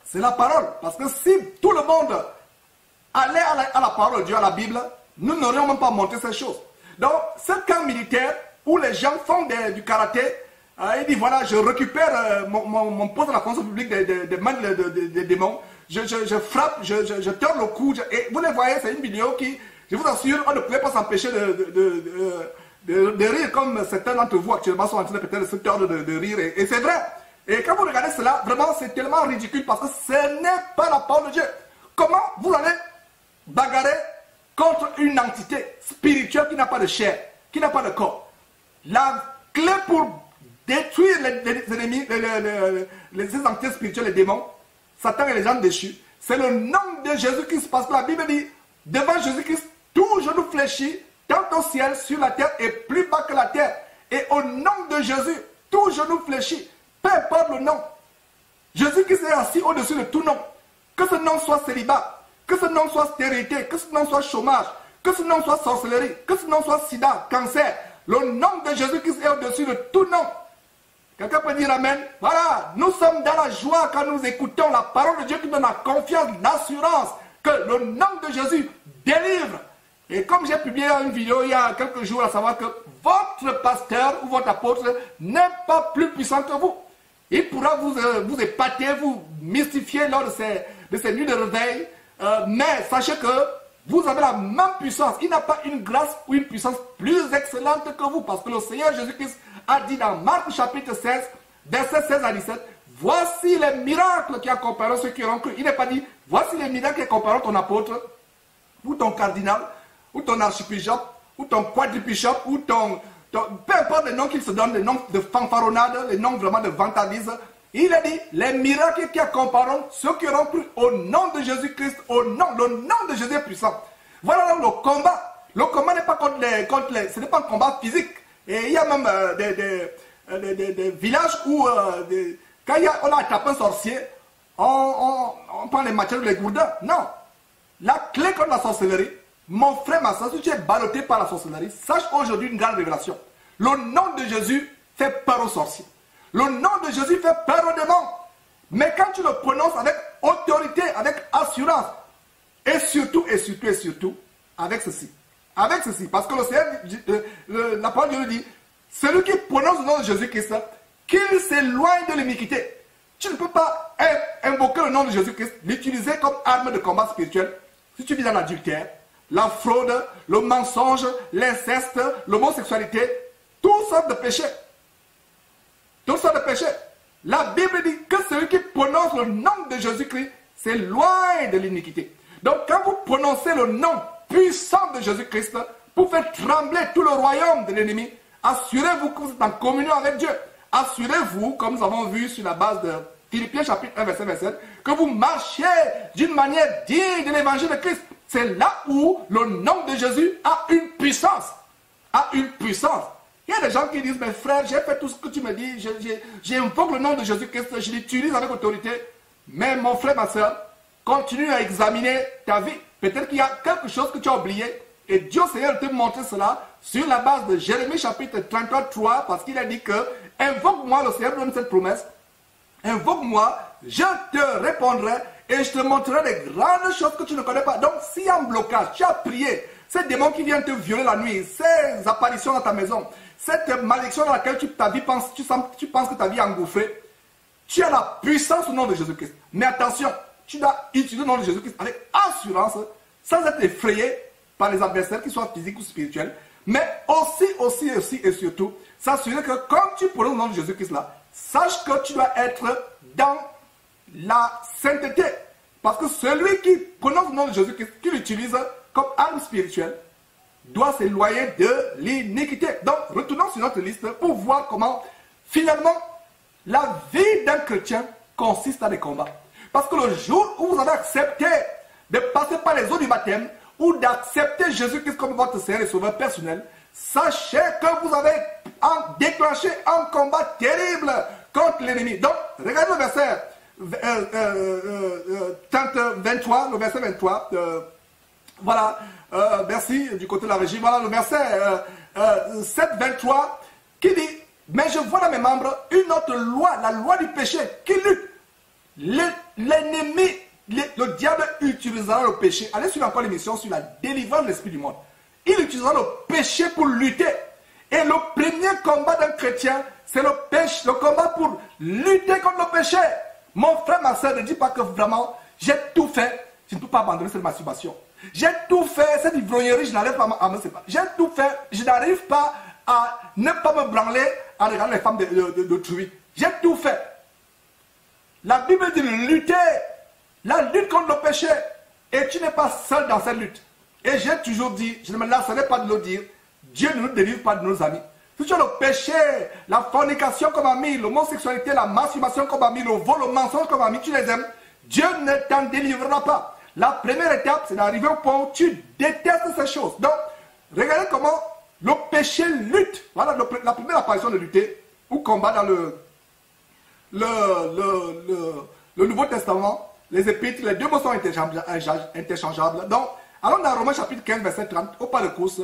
C'est la parole. Parce que si tout le monde allait à la parole de Dieu, à la Bible, nous n'aurions même pas montré ces choses. Donc, ce camp militaire où les gens font du karaté, il dit voilà, je récupère mon poste dans la fonction publique des mains des démons, je frappe, je tords le cou, et vous les voyez, c'est une vidéo qui, je vous assure, on ne pouvait pas s'empêcher de rire comme certains d'entre vous actuellement sont en train peut-être de se tordre de rire, et c'est vrai. Et quand vous regardez cela, vraiment, c'est tellement ridicule parce que ce n'est pas la parole de Dieu. Comment vous allez bagarrer contre une entité spirituelle qui n'a pas de chair, qui n'a pas de corps? La clé pour détruire les ennemis, ces entités spirituelles, les démons, Satan et les gens déchus, c'est le nom de Jésus-Christ. Parce que la Bible dit, devant Jésus-Christ, tout genou fléchit, tant au ciel, sur la terre et plus bas que la terre. Et au nom de Jésus, tout genou fléchit, peu importe le nom. Jésus-Christ est assis au-dessus de tout nom. Que ce nom soit célibat, que ce nom soit stérilité, que ce nom soit chômage, que ce nom soit sorcellerie, que ce nom soit sida, cancer. Le nom de Jésus-Christ est au-dessus de tout nom. Quelqu'un peut dire amen. Voilà, nous sommes dans la joie quand nous écoutons la parole de Dieu qui donne la confiance, l'assurance que le nom de Jésus délivre. Et comme j'ai publié une vidéo il y a quelques jours, à savoir que votre pasteur ou votre apôtre n'est pas plus puissant que vous. Il pourra vous épater, vous mystifier lors de ces nuits de réveil. Mais sachez que vous avez la même puissance. Il n'a pas une grâce ou une puissance plus excellente que vous. Parce que le Seigneur Jésus-Christ a dit dans Marc chapitre 16, versets 16 à 17, voici les miracles qui accompagneront ceux qui auront cru. Il n'est pas dit, voici les miracles qui accompagneront ton apôtre, ou ton cardinal, ou ton archibishop, ou ton quadribishop, ou peu importe les noms qu'il se donne, les noms de fanfaronnade, les noms vraiment de vantardise. Il a dit, les miracles qui accompagneront ceux qui auront cru au nom de Jésus-Christ, le nom de Jésus est puissant. Voilà donc le combat. Le combat n'est pas contre les, ce n'est pas un combat physique. Et il y a même des villages où, quand on a attrapé un sorcier, on prend les machets ou les gourdins. Non. La clé contre la sorcellerie, mon frère, ma soeur, si tu es ballotté par la sorcellerie, sache aujourd'hui une grande révélation. Le nom de Jésus fait peur aux sorciers. Le nom de Jésus fait peur aux démons. Mais quand tu le prononces avec autorité, avec assurance, et surtout, avec ceci. Avec ceci, parce que le Seigneur, la parole de Dieu dit, celui qui prononce le nom de Jésus-Christ, qu'il s'éloigne de l'iniquité. Tu ne peux pas invoquer le nom de Jésus-Christ, l'utiliser comme arme de combat spirituel, si tu vis dans l'adultère, la fraude, le mensonge, l'inceste, l'homosexualité, toutes sortes de péchés. Toutes sortes de péchés. La Bible dit que celui qui prononce le nom de Jésus-Christ s'éloigne de l'iniquité. Donc quand vous prononcez le nom puissant de Jésus-Christ pour faire trembler tout le royaume de l'ennemi, assurez-vous que vous êtes en communion avec Dieu. Assurez-vous, comme nous avons vu sur la base de Philippiens chapitre 1 verset 27, que vous marchiez d'une manière digne de l'évangile de Christ. C'est là où le nom de Jésus a une puissance. A une puissance. Il y a des gens qui disent, mais frère, j'ai fait tout ce que tu me dis, j'invoque le nom de Jésus-Christ, je l'utilise avec autorité. Mais mon frère, ma soeur, continue à examiner ta vie. Peut-être qu'il y a quelque chose que tu as oublié. Et Dieu Seigneur te montrer cela sur la base de Jérémie chapitre 33, 3, parce qu'il a dit que, invoque-moi, le Seigneur donne cette promesse, invoque-moi, je te répondrai et je te montrerai des grandes choses que tu ne connais pas. Donc, s'il y a un blocage, tu as prié, ces démons qui viennent te violer la nuit, ces apparitions dans ta maison, cette malédiction dans laquelle tu penses que ta vie est engouffrée, tu as la puissance au nom de Jésus-Christ. Mais attention, tu dois utiliser le nom de Jésus-Christ avec assurance, sans être effrayé par les adversaires, qu'ils soient physiques ou spirituels, mais aussi et surtout, s'assurer que quand tu prononces le nom de Jésus-Christ là, sache que tu dois être dans la sainteté. Parce que celui qui prononce le nom de Jésus-Christ, qui l'utilise comme arme spirituelle, doit s'éloigner de l'iniquité. Donc, retournons sur notre liste pour voir comment, finalement, la vie d'un chrétien consiste à des combats. Parce que le jour où vous avez accepté de passer par les eaux du baptême, ou d'accepter Jésus-Christ comme votre Seigneur et Sauveur personnel, sachez que vous avez déclenché un combat terrible contre l'ennemi. Donc, regardez le verset 23, le verset 23. Voilà, merci du côté de la régie. Voilà le verset 7, 23 qui dit: mais je vois dans mes membres une autre loi, la loi du péché, qui lutte. L'ennemi, le diable utilisera le péché. Allez sur encore l'émission sur la délivrance de l'esprit du monde. Il utilisera le péché pour lutter. Et le premier combat d'un chrétien, c'est le péché, le combat pour lutter contre le péché. Mon frère, ma soeur, ne dis pas que vraiment, j'ai tout fait, je ne peux pas abandonner cette masturbation. J'ai tout fait, cette ivrognerie, je n'arrive pas à me séparer. J'ai tout fait, je n'arrive pas à ne pas me branler en regardant les femmes d'autrui. J'ai tout fait. La Bible dit lutter, la lutte contre le péché. Et tu n'es pas seul dans cette lutte. Et j'ai toujours dit, je ne me lasserai pas de le dire, Dieu ne nous délivre pas de nos amis. Si tu as le péché, la fornication comme ami, l'homosexualité, la masturbation comme ami, le vol, le mensonge comme ami, tu les aimes, Dieu ne t'en délivrera pas. La première étape, c'est d'arriver au point où tu détestes ces choses. Donc, regardez comment le péché lutte. Voilà la première apparition de lutter, ou combat dans le Nouveau Testament, les épîtres, les deux mots sont interchangeables. Donc, allons dans Romains chapitre 15, verset 30, au pas de course.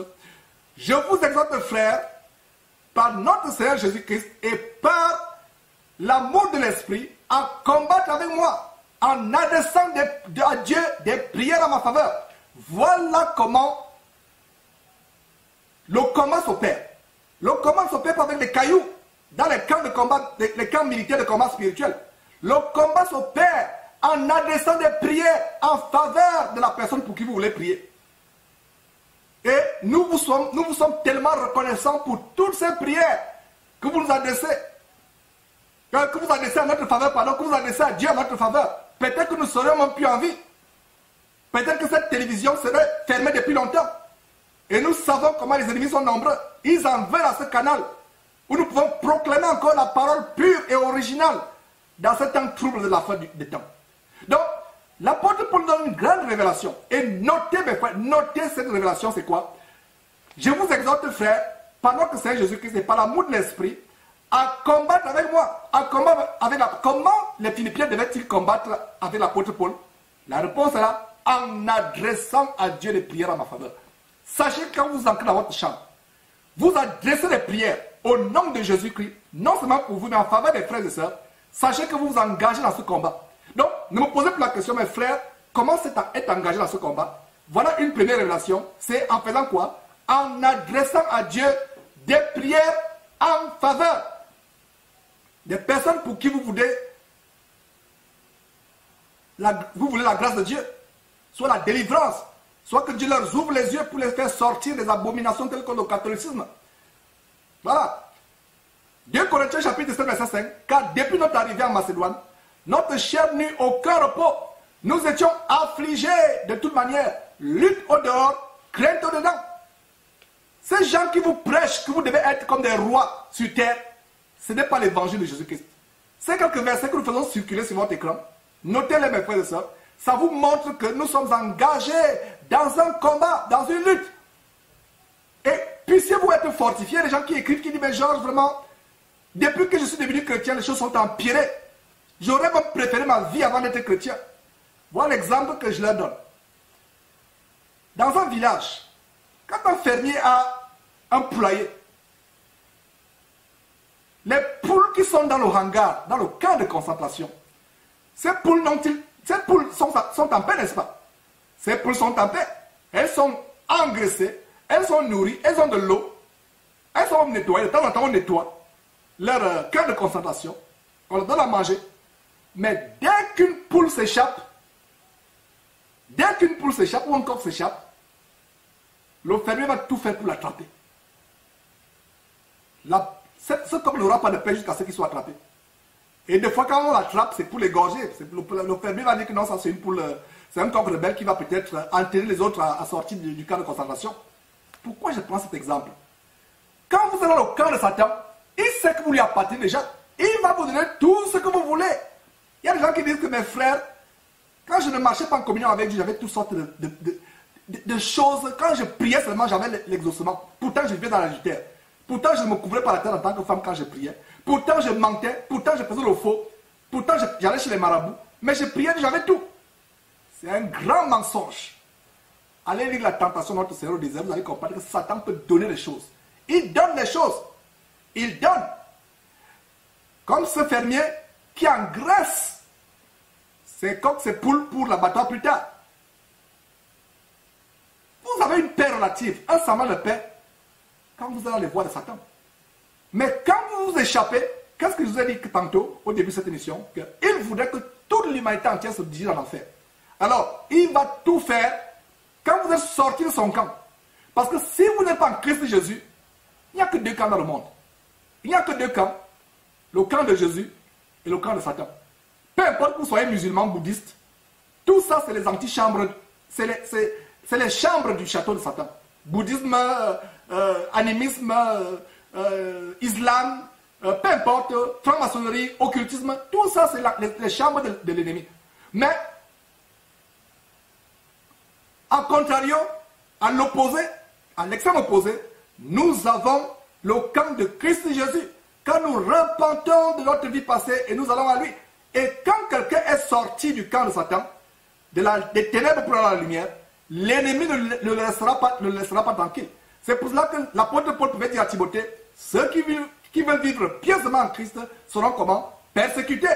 Je vous exhorte, frères, par notre Seigneur Jésus-Christ et par l'amour de l'Esprit, à combattre avec moi, en adressant à Dieu des prières à ma faveur. Voilà comment le combat s'opère. Le combat s'opère avec des cailloux dans les camps de combat, les camps militaires de combat spirituel. Le combat s'opère en adressant des prières en faveur de la personne pour qui vous voulez prier. Et nous vous sommes tellement reconnaissants pour toutes ces prières que vous nous adressez. Que vous adressez à notre faveur, pardon, que vous adressez à Dieu à notre faveur. Peut-être que nous serions même plus en vie. Peut-être que cette télévision serait fermée depuis longtemps. Et nous savons comment les ennemis sont nombreux. Ils en veulent à ce canal où nous pouvons proclamer encore la parole pure et originale dans ce temps trouble de la fin des temps. Donc, l'apôtre Paul donne une grande révélation. Et notez, mes frères, notez cette révélation, c'est quoi? Je vous exhorte, frères, par notre Seigneur Jésus-Christ et par l'amour de l'Esprit, à combattre avec moi. À combattre avec Comment les Philippiens devaient-ils combattre avec l'apôtre Paul? La réponse est là, en adressant à Dieu des prières à ma faveur. Sachez que quand vous entrez dans votre chambre, vous adressez des prières au nom de Jésus-Christ, non seulement pour vous, mais en faveur des frères et sœurs. Sachez que vous vous engagez dans ce combat. Donc, ne me posez plus la question, mes frères, comment c'est être engagé dans ce combat? Voilà une première révélation. C'est en faisant quoi? En adressant à Dieu des prières en faveur des personnes pour qui vous voulez la grâce de Dieu, soit la délivrance, soit que Dieu leur ouvre les yeux pour les faire sortir des abominations telles que le catholicisme. Voilà. 2 Corinthiens chapitre 7, verset 5. Car depuis notre arrivée en Macédoine, notre chair n'eut aucun repos. Nous étions affligés de toute manière. Lutte au dehors, crainte au dedans. Ces gens qui vous prêchent que vous devez être comme des rois sur terre, ce n'est pas l'évangile de Jésus-Christ. Ces quelques versets que nous faisons circuler sur votre écran, notez-les, mes frères et sœurs. Ça vous montre que nous sommes engagés dans un combat, dans une lutte. Et puissiez-vous être fortifiés. Les gens qui écrivent, qui disent, mais Georges, vraiment, depuis que je suis devenu chrétien, les choses sont empirées. J'aurais même préféré ma vie avant d'être chrétien. Voilà l'exemple que je leur donne. Dans un village, quand un fermier a un poulailler, les poules qui sont dans le hangar, dans le camp de concentration, ces poules sont en paix, n'est-ce pas? Ces poules sont en paix. Elles sont engraissées, elles sont nourries, elles ont de l'eau, elles sont nettoyées. De temps en temps, on nettoie leur camp de concentration, on leur donne à manger. Mais dès qu'une poule s'échappe, ou un coq s'échappe, le fermier va tout faire pour l'attraper. Ce coq n'aura pas de paix jusqu'à ce qu'il soit attrapé. Et des fois, quand on l'attrape, c'est pour l'égorger. Le fermier va dire que non, ça c'est une poule, c'est un coq rebelle qui va peut-être entraîner les autres à sortir du camp de concentration. Pourquoi je prends cet exemple? Quand vous allez au camp de Satan, il sait que vous lui appartenez déjà. Il va vous donner tout ce que vous voulez. Il y a des gens qui disent que mes frères, quand je ne marchais pas en communion avec Dieu, j'avais toutes sortes de choses. Quand je priais seulement, j'avais l'exaucement. Pourtant, je vivais dans l'adultère. Pourtant, je ne me couvrais pas la tête en tant que femme quand je priais. Pourtant, je mentais. Pourtant, je faisais le faux. Pourtant, j'allais chez les marabouts. Mais je priais, j'avais tout. C'est un grand mensonge. Allez lire la tentation de notre Seigneur au désert, vous allez comprendre que Satan peut donner des choses. Il donne des choses. Il donne. Comme ce fermier qui engraisse ses coqs, ses poules pour l'abattoir plus tard. Vous avez une paix relative, un semblant de paix, quand vous allez les voies de Satan. Mais quand vous vous échappez, qu'est-ce que je vous ai dit tantôt, au début de cette émission? Qu'il voudrait que toute l'humanité entière se dirige en enfer. Alors, il va tout faire quand vous êtes sorti de son camp. Parce que si vous n'êtes pas en Christ Jésus, il n'y a que deux camps dans le monde. Il n'y a que deux camps. Le camp de Jésus et le camp de Satan. Peu importe que vous soyez musulman, bouddhiste, tout ça c'est les antichambres, c'est les chambres du château de Satan. Bouddhisme, animisme, islam, peu importe, franc-maçonnerie, occultisme, tout ça c'est les chambres de l'ennemi. Mais, en contrario, à l'opposé, à l'extrême opposé, nous avons le camp de Christ Jésus. Quand nous repentons de notre vie passée et nous allons à lui. Et quand quelqu'un est sorti du camp de Satan, des ténèbres pour aller à la lumière, l'ennemi ne le laissera pas tranquille. C'est pour cela que l'apôtre Paul pouvait dire à Timothée, ceux qui veulent vivre pieusement en Christ seront comment? Persécutés.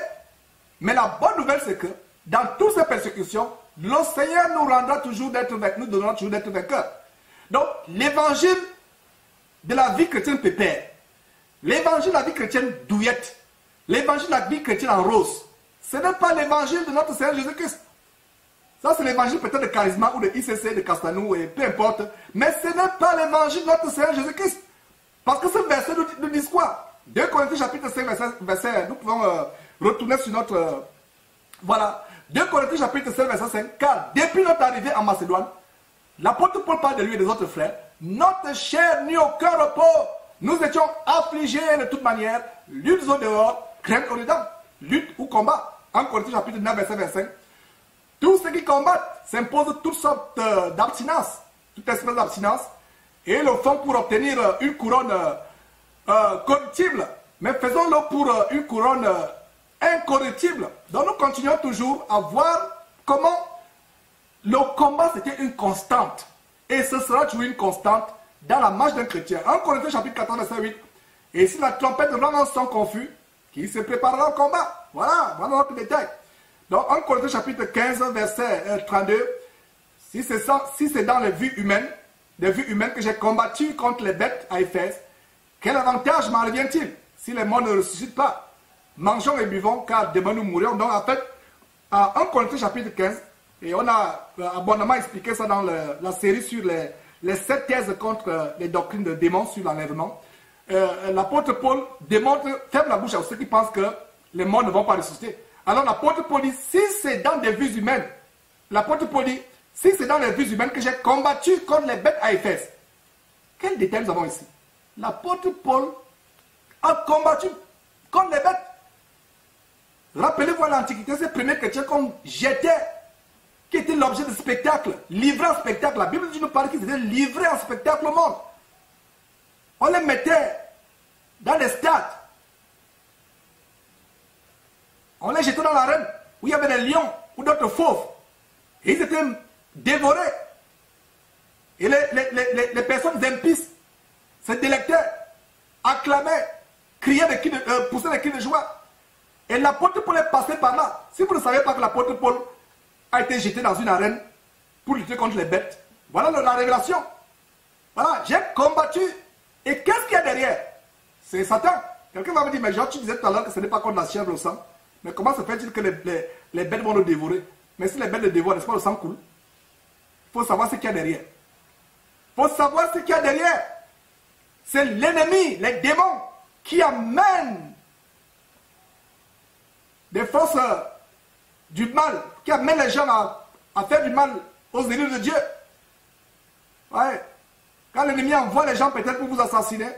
Mais la bonne nouvelle, c'est que dans toutes ces persécutions, le Seigneur nous rendra toujours d'être vainqueurs, nous donnera toujours d'être vainqueurs. Donc, l'évangile de la vie chrétienne pépère, l'évangile de la vie chrétienne douillette, l'évangile de la vie chrétienne en rose, ce n'est pas l'évangile de notre Seigneur Jésus-Christ. Ça, c'est l'évangile peut-être de Charisma ou de ICC, de Castanou, et peu importe. Mais ce n'est pas l'évangile de notre Seigneur Jésus-Christ. Parce que ce verset nous dit quoi? 2 Corinthiens chapitre 5, verset, nous pouvons retourner sur notre... voilà. 2 Corinthiens chapitre 5, verset 5. Car depuis notre arrivée en Macédoine, l'apôtre Paul parle de lui et des autres frères. Notre chair n'eut aucun repos. Nous étions affligés de toute manière, luttes au dehors, craintes au dedans, lutte ou combat. 1 Corinthiens chapitre 9, verset 25. Tous ceux qui combattent s'imposent toutes sortes d'abstinence, toute espèce d'abstinence, et le font pour obtenir une couronne corruptible, mais faisons-le pour une couronne incorruptible. Donc nous continuons toujours à voir comment le combat c'était une constante, et ce sera toujours une constante dans la marche d'un chrétien. 1 Corinthiens chapitre 14, verset 8. Et si la trompette rend un son confus, qui se préparera au combat. Voilà notre détail. Donc 1 Corinthiens chapitre 15, verset 32. Si c'est dans les vues humaines que j'ai combattu contre les bêtes à Éphèse, quel avantage m'en revient-il si les morts ne ressuscitent pas? Mangeons et buvons, car demain nous mourrons. Donc en fait, à 1 Corinthiens chapitre 15, et on a abondamment expliqué ça dans la série sur les 7 thèses contre les doctrines de démons sur l'enlèvement. L'apôtre Paul ferme la bouche à ceux qui pensent que les morts ne vont pas ressusciter. Alors l'apôtre Paul dit, si c'est dans des vues humaines, l'apôtre Paul dit, si c'est dans les vues humaines que j'ai combattu contre les bêtes à Éphèse, quel détail nous avons ici? L'apôtre Paul a combattu contre les bêtes. Rappelez-vous à l'Antiquité, ces premiers chrétiens qu'on jetait, qui étaient l'objet de spectacle, livrés en spectacle. La Bible nous parle qu'ils étaient livrés en spectacle au monde. On les mettait dans les stades. On les jetait dans l'arène où il y avait des lions ou d'autres fauves. Et ils étaient dévorés. Et les personnes impies se délectaient, acclamaient, criaient poussaient des cris de joie. Et l'apôtre Paul est passé par là. Si vous ne savez pas que l'apôtre Paul a été jeté dans une arène pour lutter contre les bêtes, voilà la révélation. Voilà, j'ai combattu. Et qu'est-ce qu'il y a derrière? C'est Satan. Quelqu'un va me dire, mais genre, tu disais tout à l'heure que ce n'est pas contre la chair, le sang. Mais comment se fait-il que les bêtes vont le dévorer? Mais si les bêtes le dévorent, n'est-ce pas le sang coule? Il faut savoir ce qu'il y a derrière. Il faut savoir ce qu'il y a derrière. C'est l'ennemi, les démons, qui amènent des forces du mal qui amènent les gens à faire du mal aux élus de Dieu. Ouais. Quand l'ennemi envoie les gens peut-être pour vous assassiner,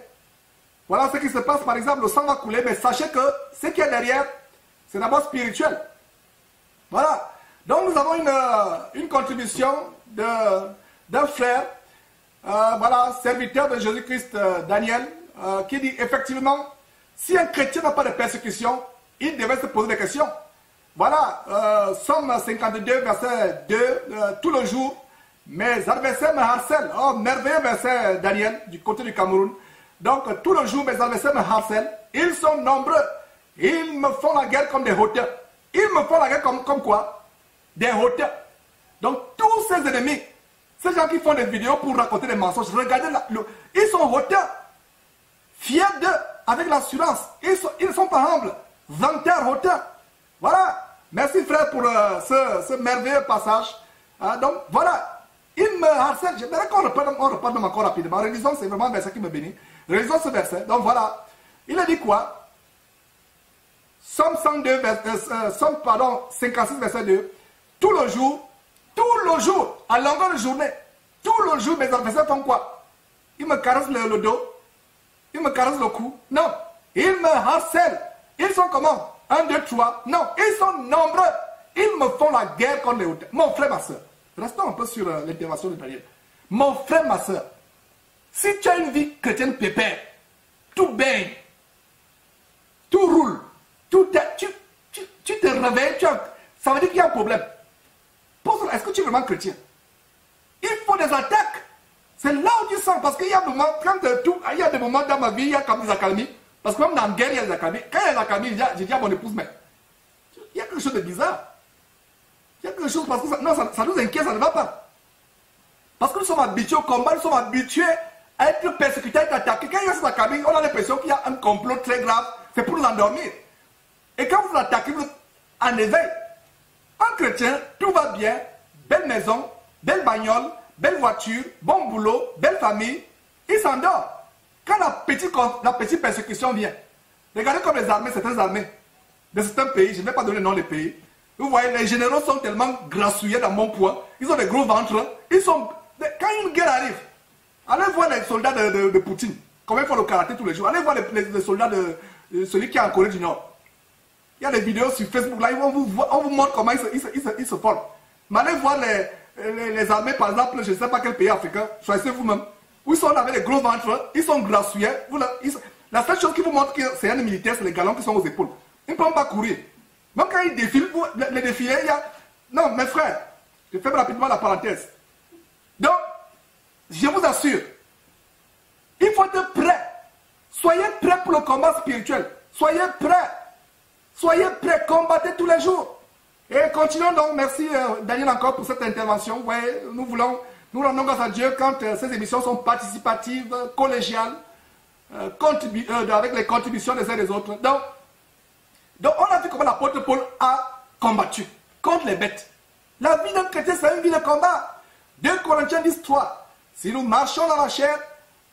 voilà ce qui se passe. Par exemple, le sang va couler, mais sachez que ce qui est derrière, c'est d'abord spirituel. Voilà. Donc nous avons une contribution d'un frère, voilà, serviteur de Jésus-Christ, Daniel, qui dit effectivement, si un chrétien n'a pas de persécution, il devait se poser des questions. Voilà, Somme 52, verset 2, tout le jour, mes adversaires me harcèlent. Oh, merveilleux verset, Daniel, du côté du Cameroun. Donc, tout le jour, mes adversaires me harcèlent. Ils sont nombreux. Ils me font la guerre comme des hauteurs. Ils me font la guerre comme quoi? Des hauteurs. Donc, tous ces ennemis, ces gens qui font des vidéos pour raconter des mensonges, regardez, ils sont hauteurs. Fiers d'eux, avec l'assurance. Ils ne sont pas humbles. Vanteurs, hauteurs. Voilà. Merci frère pour ce merveilleux passage. Donc, voilà. Il me harcèle. J'aimerais qu'on reprenne encore rapidement. Relisons, c'est vraiment un verset qui me bénit. Relisons ce verset. Donc voilà. Il a dit quoi? Somme 56, verset 2. Tout le jour, à longueur de journée, tout le jour, mes adversaires font quoi? Ils me caressent le dos. Ils me caressent le cou. Non. Ils me harcèlent. Ils sont comment? 1, 2, 3. Non. Ils sont nombreux. Ils me font la guerre contre les hauteurs. Mon frère, ma soeur. Restons un peu sur l'intervention de Daniel. Mon frère, ma soeur, si tu as une vie chrétienne pépère, tout baigne, tout roule, tu te réveilles, ça veut dire qu'il y a un problème. Est-ce que tu es vraiment chrétien? Il faut des attaques. C'est là où tu sens, parce qu'il y a des moments, il y a des moments dans ma vie, il y a comme des accalmies. Parce que même dans la guerre, il y a des accalmies. Quand il y a des accalmies, j'ai dit à mon épouse, mais il y a quelque chose de bizarre. Il y a quelque chose, parce que ça nous inquiète, ça ne va pas. Parce que nous sommes habitués au combat, nous sommes habitués à être persécutés, à être attaqués. Quand il y a ces accalmies, on a l'impression qu'il y a un complot très grave, c'est pour nous endormir. Et quand vous attaquez, vous êtes en éveil. Un chrétien, tout va bien, belle maison, belle bagnole, belle voiture, bon boulot, belle famille, il s'endort. Quand la petite persécution vient, regardez comme les armées, certaines armées de certains pays, je ne vais pas donner le nom des pays, vous voyez, les généraux sont tellement grassouillés dans mon poids, ils ont des gros ventres, quand une guerre arrive, allez voir les soldats de Poutine, comment ils font le karaté tous les jours, allez voir les soldats de celui qui est en Corée du Nord. Il y a des vidéos sur Facebook, là, on vous montre comment ils se forment. Mais allez voir les armées, par exemple, je ne sais pas quel pays africain, choisissez vous-même, où ils sont avec les gros ventres, ils sont grassouillés. La seule chose qui vous montre que c'est un militaire, c'est les galons qui sont aux épaules. Ils ne peuvent pas courir. Même quand ils défilent, les défilés, il y a... Non, mes frères, je fais rapidement la parenthèse. Donc, je vous assure, il faut être prêt. Soyez prêts pour le combat spirituel. Soyez prêts. Soyez prêts, combattez tous les jours. Et continuons donc, merci Daniel encore pour cette intervention. Ouais, nous rendons grâce à Dieu quand ces émissions sont participatives, collégiales, avec les contributions des uns et des autres. Donc on a vu comment l'apôtre Paul a combattu contre les bêtes. La vie d'un chrétien, c'est une vie de combat. 2 Corinthiens 10, 3. Si nous marchons dans la chair,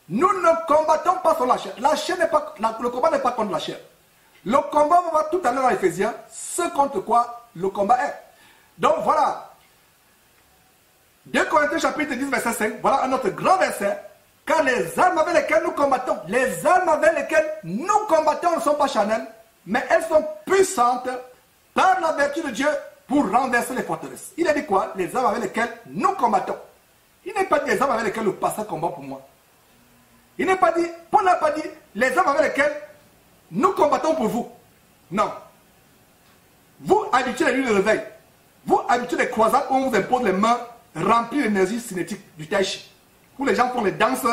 nous ne combattons pas sur la chair. Le combat n'est pas contre la chair. Le combat, on va voir tout à l'heure dans Ephésiens, ce contre quoi le combat est. Donc voilà. 2 Corinthiens chapitre 10, verset 5. Voilà un autre grand verset. Car les armes avec lesquelles nous combattons, ne sont pas charnelles, mais elles sont puissantes par la vertu de Dieu pour renverser les forteresses. Il a dit quoi? Les armes avec lesquelles nous combattons. Il n'est pas dit les armes avec lesquelles le pasteur combat pour moi. Il n'est pas dit, Paul n'a pas dit les armes avec lesquelles nous combattons pour vous. Non. Vous habituez les nuits de réveil. Vous habituez les croisades où on vous impose les mains remplies d'énergie cinétique, du tai chi. Où les gens font les danses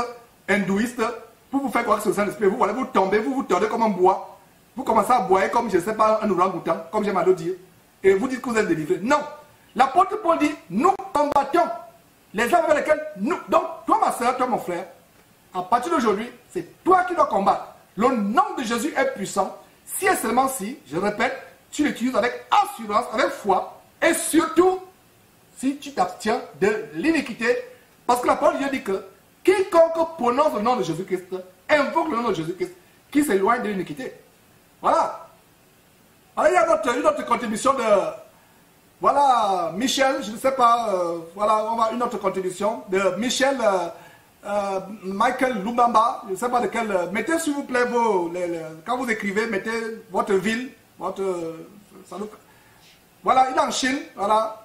hindouistes pour vous faire croire que c'est le Saint-Esprit. Vous allez vous tomber, vous tordez comme un bois. Vous commencez à boire comme, je ne sais pas, un orang-outan, comme j'aime à le dire. Et vous dites que vous êtes délivré. Non. L'apôtre Paul dit, nous combattons les armes avec lesquelles nous... Donc, toi ma soeur, toi mon frère, à partir d'aujourd'hui, c'est toi qui dois combattre. Le nom de Jésus est puissant. Si et seulement si, je répète, tu l'utilises avec assurance, avec foi, et surtout, si tu t'abstiens de l'iniquité, parce que la parole de Dieu dit que quiconque prononce le nom de Jésus-Christ, invoque le nom de Jésus-Christ, qui s'éloigne de l'iniquité. Voilà. Alors, il y a une autre contribution de... Voilà, Michel, je ne sais pas, voilà, on a une autre contribution de Michel Michael Lumbamba, je ne sais pas de quel... mettez s'il vous plaît quand vous écrivez, mettez votre ville, voilà, il est en Chine, voilà.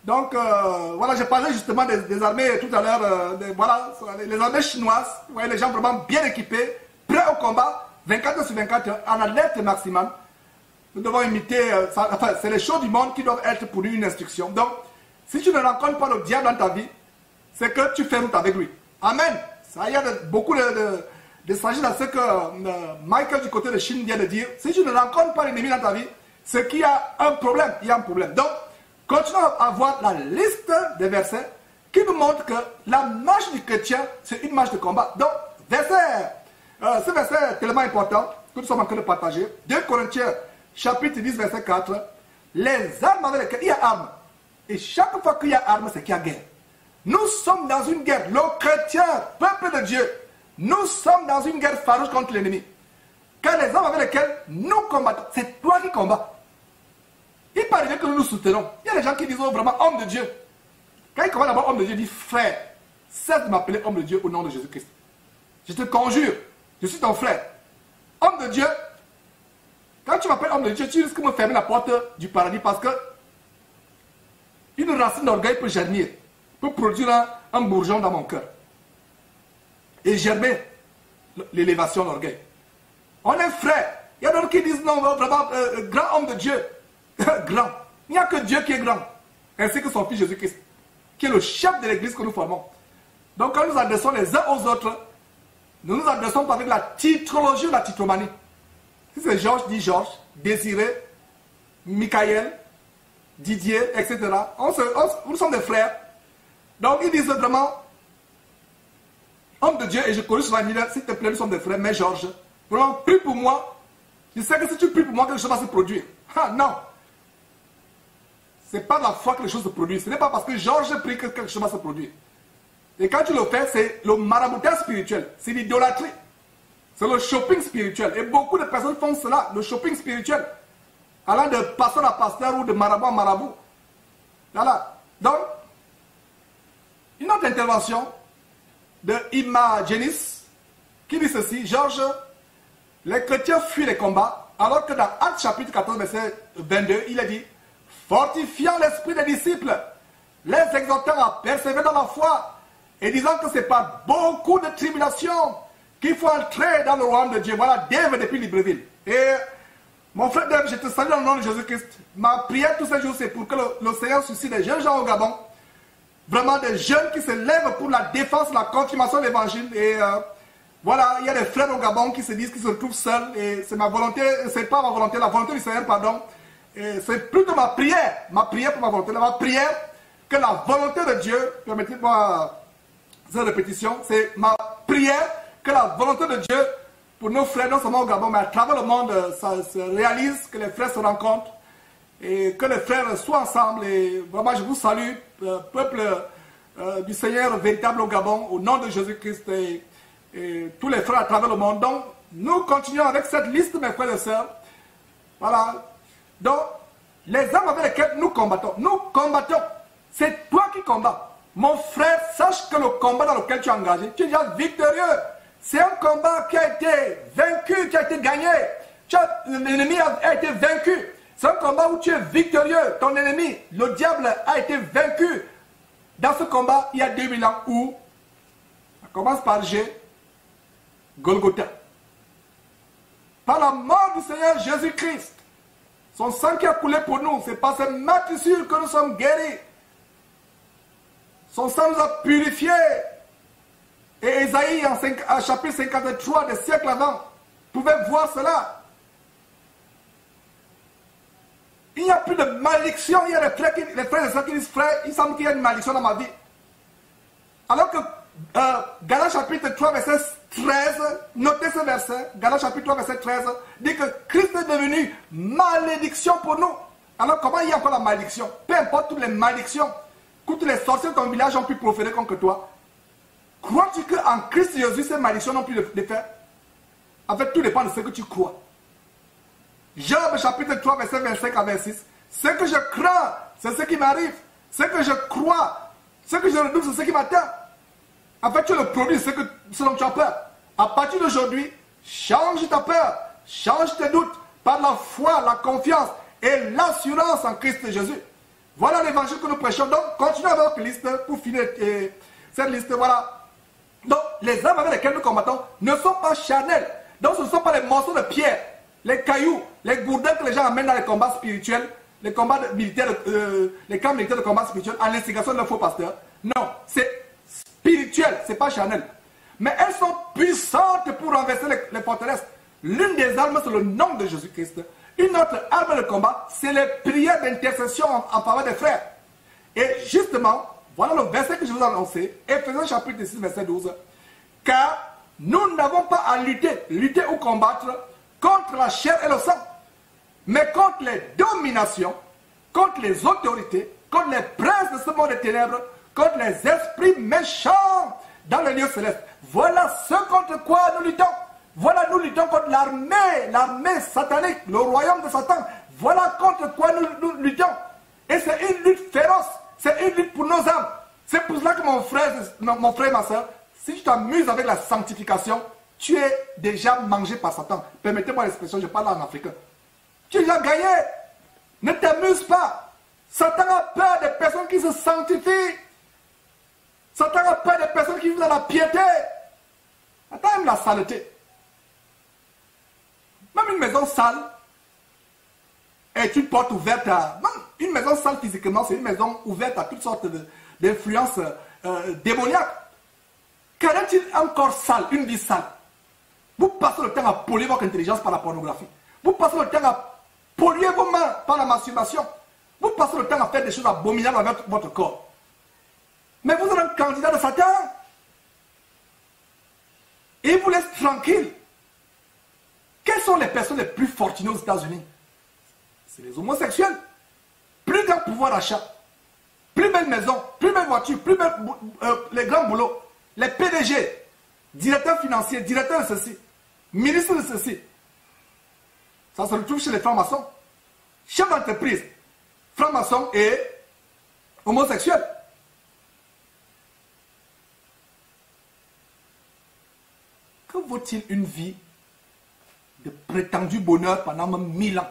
Donc, voilà, j'ai parlé justement des armées tout à l'heure, voilà, les armées chinoises, vous voyez, les gens vraiment bien équipés, prêts au combat, 24 heures sur 24 heures, en alerte maximum. Nous devons imiter, enfin, c'est les choses du monde qui doivent être pour nous une instruction. Donc, si tu ne rencontres pas le diable dans ta vie, c'est que tu fais route avec lui. Amen. Ça, il y a beaucoup de sagesse dans ce que Michael du côté de Chine vient de dire. Si tu ne rencontres pas l'ennemi dans ta vie, c'est qu'il y a un problème. Il y a un problème. Donc, continuons à voir la liste des versets qui nous montrent que la marche du chrétien, c'est une marche de combat. Donc, ce verset est tellement important que nous sommes en train de partager. 2 Corinthiens, chapitre 10, verset 4. Les armes avec lesquelles il y a armes. Et chaque fois qu'il y a armes, c'est qu'il y a guerre. Nous sommes dans une guerre. Le chrétien, peuple de Dieu, nous sommes dans une guerre farouche contre l'ennemi. Car les armes avec lesquelles nous combattons, c'est toi qui combats. Il peut arriver que nous nous soutenons. Il y a des gens qui disent vraiment homme de Dieu. Quand il commence d'abord homme de Dieu, il dit frère, cesse de m'appeler homme de Dieu au nom de Jésus-Christ. Je te conjure, je suis ton frère. Homme de Dieu, quand tu m'appelles homme de Dieu, tu risques de me fermer la porte du paradis parce que une racine d'orgueil peut germer, peut produire un bourgeon dans mon cœur. Et germer l'élévation de l'orgueil. On est frères. Il y a d'autres qui disent non, vraiment, grand homme de Dieu. Grand. Il n'y a que Dieu qui est grand. Ainsi que son fils Jésus-Christ, qui est le chef de l'église que nous formons. Donc quand nous adressons les uns aux autres, nous nous adressons avec la titrologie ou la titromanie. Si c'est Georges, dit Georges, Désiré, Michael, Didier, etc. Nous sommes des frères. Donc ils disent vraiment, homme de Dieu, et je corrige souvent, s'il te plaît, nous sommes des frères, mais Georges, vraiment, prie pour moi. Je sais que si tu pries pour moi, quelque chose va se produire. Ah non! Ce n'est pas la foi que les choses se produisent. Ce n'est pas parce que Georges prie que quelque chose va se produire. Et quand tu le fais, c'est le maraboutage spirituel. C'est l'idolâtrie. C'est le shopping spirituel. Et beaucoup de personnes font cela, le shopping spirituel. Allant de pasteur à pasteur ou de marabout à marabout. Voilà. Donc, une autre intervention de Imagenis qui dit ceci. Georges, les chrétiens fuient les combats, alors que dans Actes chapitre 14, verset 22, il a dit, fortifiant l'esprit des disciples, les exhortant à persévérer dans la foi, et disant que c'est par beaucoup de tribulations qu'il faut entrer dans le royaume de Dieu. Voilà, Dave depuis Libreville. Et mon frère Dave, je te salue dans le nom de Jésus-Christ. Ma prière tous ces jours, c'est pour que le Seigneur suscite des jeunes gens au Gabon. Vraiment des jeunes qui se lèvent pour la défense, la confirmation de l'évangile. Et voilà, il y a des frères au Gabon qui se disent qu'ils se retrouvent seuls. Et c'est ma volonté, c'est pas ma volonté, la volonté du Seigneur, pardon. C'est plutôt ma prière pour ma volonté. Ma prière, que la volonté de Dieu, permettez-moi cette répétition, c'est ma prière que la volonté de Dieu pour nos frères, non seulement au Gabon, mais à travers le monde, ça se réalise, que les frères se rencontrent et que les frères soient ensemble. Et vraiment, je vous salue, peuple du Seigneur véritable au Gabon, au nom de Jésus-Christ et tous les frères à travers le monde. Donc, nous continuons avec cette liste, mes frères et sœurs. Voilà. Donc, les armes avec lesquelles nous combattons, c'est toi qui combats. Mon frère, sache que le combat dans lequel tu es engagé, tu es déjà victorieux. C'est un combat qui a été vaincu, qui a été gagné. L'ennemi a été vaincu. C'est un combat où tu es victorieux. Ton ennemi, le diable, a été vaincu. Dans ce combat, il y a 2000 ans où, ça commence par G, Golgotha. Par la mort du Seigneur Jésus-Christ, son sang qui a coulé pour nous, c'est par cette meurtrissure que nous sommes guéris. Son sang nous a purifiés. Et Ésaïe, en chapitre 53, des siècles avant, pouvait voir cela. Il n'y a plus de malédiction. Il y a les frères et sœurs qui disent, frère, il semble qu'il y a une malédiction dans ma vie. Alors que Galates chapitre 3, verset 13, notez ce verset, Galates chapitre 3, verset 13, dit que Christ est devenu malédiction pour nous. Alors comment il y a encore la malédiction? Peu importe toutes les malédictions que tous les sorciers de ton village ont pu proférer contre toi. Crois-tu qu'en Christ Jésus, ces malédictions n'ont plus d'effet? En fait, tout dépend de ce que tu crois. Job chapitre 3, verset 25 à 26. Ce que je crains, c'est ce qui m'arrive. Ce que je crois, ce que je redoute, c'est ce qui m'atteint. En fait, tu es le produit de ce dont tu as peur. À partir d'aujourd'hui, change ta peur, change tes doutes par la foi, la confiance et l'assurance en Christ Jésus. Voilà l'évangile que nous prêchons. Donc, continuez avec votre liste pour finir cette liste. Voilà. Donc, les armes avec lesquelles nous combattons ne sont pas charnelles. Donc, ce ne sont pas les morceaux de pierre, les cailloux, les gourdins que les gens amènent dans les combats spirituels, les combats militaires, les camps militaires de combat spirituel à l'instigation de leurs faux pasteurs. Non, c'est spirituel, c'est pas charnel. Mais elles sont puissantes pour renverser les forteresses. L'une des armes, c'est le nom de Jésus-Christ. Une autre arme de combat, c'est les prières d'intercession en faveur des frères. Et justement, voilà le verset que je vous ai annoncé, Éphésiens chapitre 6, verset 12. Car nous n'avons pas à lutter ou combattre contre la chair et le sang, mais contre les dominations, contre les autorités, contre les princes de ce monde des ténèbres, contre les esprits méchants dans les lieux célestes. Voilà ce contre quoi nous luttons. Voilà, nous luttons contre l'armée satanique, le royaume de Satan. Voilà contre quoi nous luttons. Et c'est une lutte féroce, c'est une lutte pour nos âmes. C'est pour cela que mon frère et ma soeur, si tu t'amuses avec la sanctification, tu es déjà mangé par Satan. Permettez-moi l'expression, je parle en africain. Tu as gagné. Ne t'amuse pas. Satan a peur des personnes qui se sanctifient. Satan a peur des personnes qui vivent dans la piété. Satan aime la saleté. Même une maison sale est une porte ouverte à... Même une maison sale physiquement, c'est une maison ouverte à toutes sortes d'influences démoniaques. Qu'en est-il encore sale, une vie sale? Vous passez le temps à polluer votre intelligence par la pornographie. Vous passez le temps à polluer vos mains par la masturbation. Vous passez le temps à faire des choses abominables avec votre corps. Mais vous êtes un candidat de Satan. Et il vous laisse tranquille. Quelles sont les personnes les plus fortunées aux États-Unis? C'est les homosexuels. Plus grand pouvoir d'achat, plus belle maison, plus belle voiture, plus belle, les grands boulots, les PDG, directeurs financiers, directeurs de ceci, ministres de ceci. Ça se retrouve chez les francs-maçons. Chef d'entreprise, francs-maçons et homosexuels. Que vaut-il une vie de prétendu bonheur pendant même 1000 ans?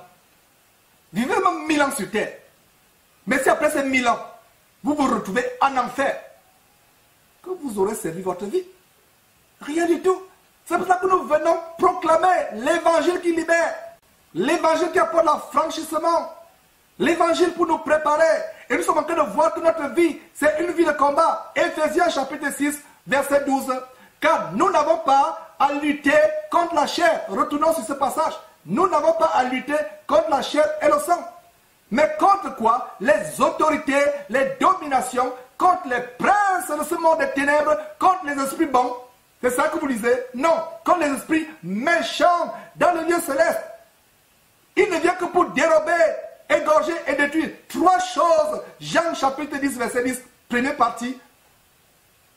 Vivez même 1000 ans sur terre. Mais si après ces 1000 ans, vous vous retrouvez en enfer, que vous aurez servi votre vie? Rien du tout. C'est pour ça que nous venons proclamer l'évangile qui libère, l'évangile qui apporte l'affranchissement, l'évangile pour nous préparer. Et nous sommes en train de voir que notre vie, c'est une vie de combat. Éphésiens chapitre 6, verset 12. Car nous n'avons pas à lutter contre la chair. Retournons sur ce passage. Nous n'avons pas à lutter contre la chair et le sang. Mais contre quoi? Les autorités, les dominations, contre les princes de ce monde des ténèbres, contre les esprits bons. C'est ça que vous lisez? Non, contre les esprits méchants dans le lieu céleste. Il ne vient que pour dérober, égorger et détruire. 3 choses. Jean chapitre 10, verset 10, première partie.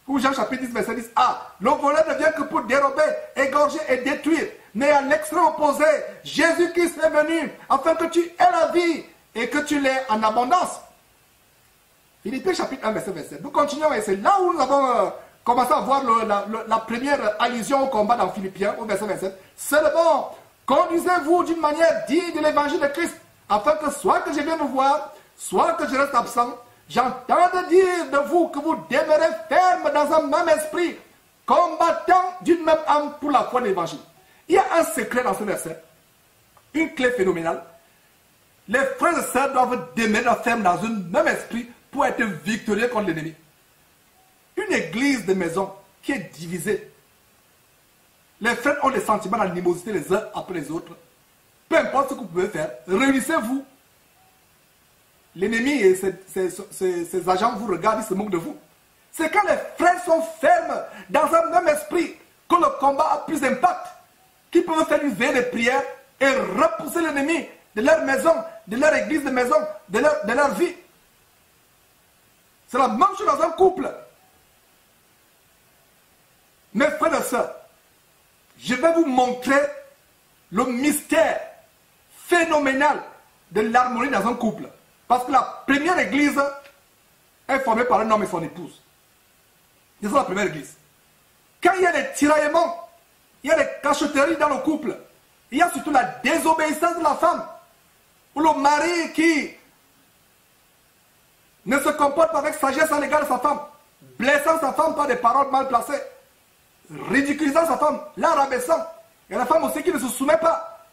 Ou Jean chapitre 10, verset 10. Ah, le voleur ne vient que pour dérober, égorger et détruire. Mais à l'extrême opposé, Jésus-Christ est venu afin que tu aies la vie et que tu l'aies en abondance. Philippiens chapitre 1, verset 27. Nous continuons et c'est là où nous avons commencé à voir la première allusion au combat dans Philippiens, au verset 27. Seulement, conduisez-vous d'une manière digne de l'évangile de Christ, afin que soit que je vienne vous voir, soit que je reste absent, j'entends dire de vous que vous demeurez ferme dans un même esprit, combattant d'une même âme pour la foi de l'évangile. Il y a un secret dans ce verset, une clé phénoménale. Les frères et sœurs doivent demeurer fermes dans un même esprit pour être victorieux contre l'ennemi. Une église de maison qui est divisée. Les frères ont des sentiments d'animosité les uns après les autres. Peu importe ce que vous pouvez faire, réunissez-vous. L'ennemi et ses agents vous regardent, ils se moquent de vous. C'est quand les frères sont fermes dans un même esprit que le combat a plus d'impact, qu'ils peuvent faire une veille de prière et repousser l'ennemi de leur maison, de leur église de maison, de leur vie. C'est la même chose dans un couple. Mes frères et sœurs, je vais vous montrer le mystère phénoménale de l'harmonie dans un couple. Parce que la première église est formée par un homme et son épouse. C'est la première église. Quand il y a des tiraillements, il y a des cachotteries dans le couple, il y a surtout la désobéissance de la femme, ou le mari qui ne se comporte pas avec sagesse à l'égard de sa femme, blessant sa femme par des paroles mal placées, ridiculisant sa femme, la rabaissant. Il y a la femme aussi qui ne se soumet pas,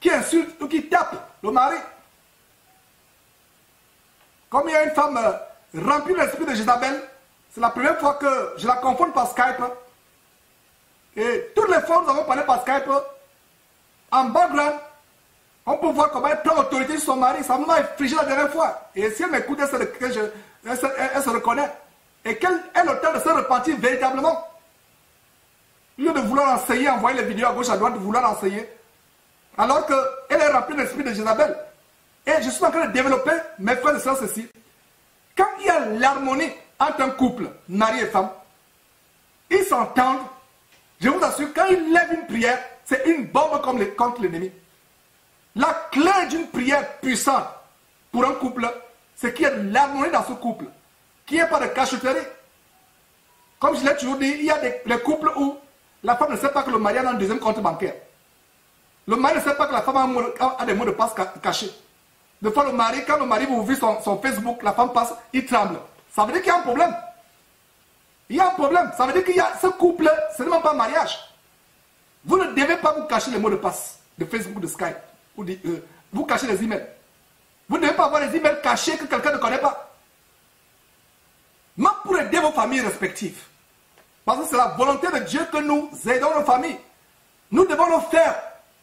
qui insulte ou qui tape le mari. Comme il y a une femme remplie de l'esprit de Jézabel, c'est la première fois que je la confonds par Skype. Et toutes les fois nous avons parlé par Skype, en background, on peut voir comment elle prend autorité sur son mari. Ça m'a infligé la dernière fois. Et si elle m'écoute, elle se reconnaît. Et qu'elle ait le temps de se repentir véritablement. Au lieu de vouloir enseigner, envoyer les vidéos à gauche, à droite, de vouloir enseigner. Alors qu'elle est remplie de l'esprit de Jézabel. Et je suis en train de développer, mes frères et sœurs, ceci. Quand il y a l'harmonie entre un couple, mari et femme, ils s'entendent. Je vous assure, quand ils lèvent une prière, c'est une bombe contre l'ennemi. La clé d'une prière puissante pour un couple, c'est qu'il y a de l'harmonie dans ce couple. Qu'il n'y ait pas de cachotterie. Comme je l'ai toujours dit, il y a les couples où la femme ne sait pas que le mari a un deuxième compte bancaire. Le mari ne sait pas que la femme a des mots de passe cachés. Des fois, quand le mari vous ouvre son Facebook, la femme passe, il tremble. Ça veut dire qu'il y a un problème. Il y a un problème. Ça veut dire qu'il y a ce couple, ce n'est même pas un mariage. Vous ne devez pas vous cacher les mots de passe de Facebook, de Skype. Vous cachez les emails. Vous ne devez pas avoir les emails cachés que quelqu'un ne connaît pas. Même pour aider vos familles respectives. Parce que c'est la volonté de Dieu que nous aidons nos familles. Nous devons le faire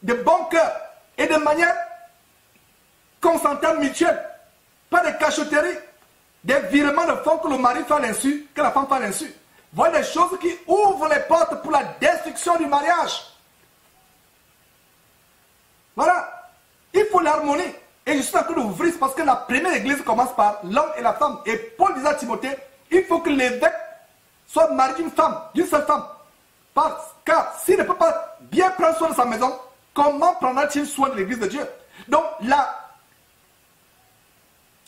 de bon cœur et de manière consentante mutuelle. Pas de cachotterie. Des virements de fonds que le mari fait à l'insu, que la femme fait à l'insu. Voilà des choses qui ouvrent les portes pour la destruction du mariage. Voilà. Il faut l'harmonie. Et je suis en train d'ouvrir parce que la première église commence par l'homme et la femme. Et Paul disait à Timothée, il faut que l'évêque soit marié d'une femme, d'une seule femme. Car s'il ne peut pas bien prendre soin de sa maison, comment prendra-t-il soin de l'église de Dieu? Donc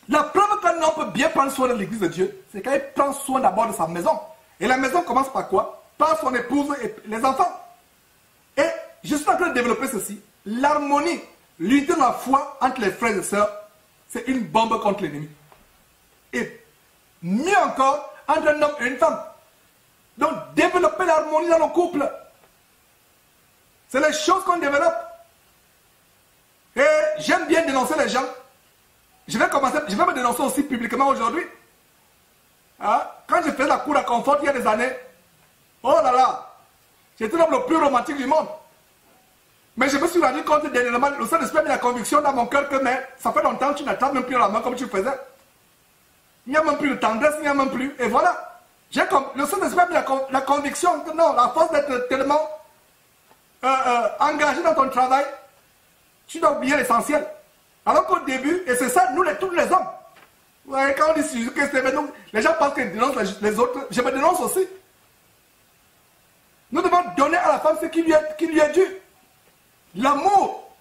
la preuve qu'un homme peut bien prendre soin de l'église de Dieu, c'est qu'il prend soin d'abord de sa maison. Et la maison commence par quoi? Par son épouse et les enfants. Et je suis en train de développer ceci. L'harmonie, l'unité de la foi entre les frères et sœurs, c'est une bombe contre l'ennemi. Et mieux encore, entre un homme et une femme. Donc développer l'harmonie dans le couple. C'est les choses qu'on développe. Et j'aime bien dénoncer les gens. Je vais me dénoncer aussi publiquement aujourd'hui. Hein? Quand je faisais la cour à confort il y a des années, oh là là, j'étais l'homme le plus romantique du monde. Mais je me suis rendu compte dernièrement, le Saint-Esprit a mis la conviction dans mon cœur que mais ça fait longtemps que tu n'attrapes même plus la main comme tu faisais. Il n'y a même plus de tendresse, il n'y a même plus. Et voilà. Le Saint-Esprit a mis la conviction que non, la force d'être tellement engagé dans ton travail, tu dois oublier l'essentiel. Alors qu'au début, et c'est ça, tous les hommes. Ouais, quand on dit que c'est nous, les gens pensent qu'ils dénoncent les autres. Je me dénonce aussi. Nous devons donner à la femme ce qui lui est dû. L'amour.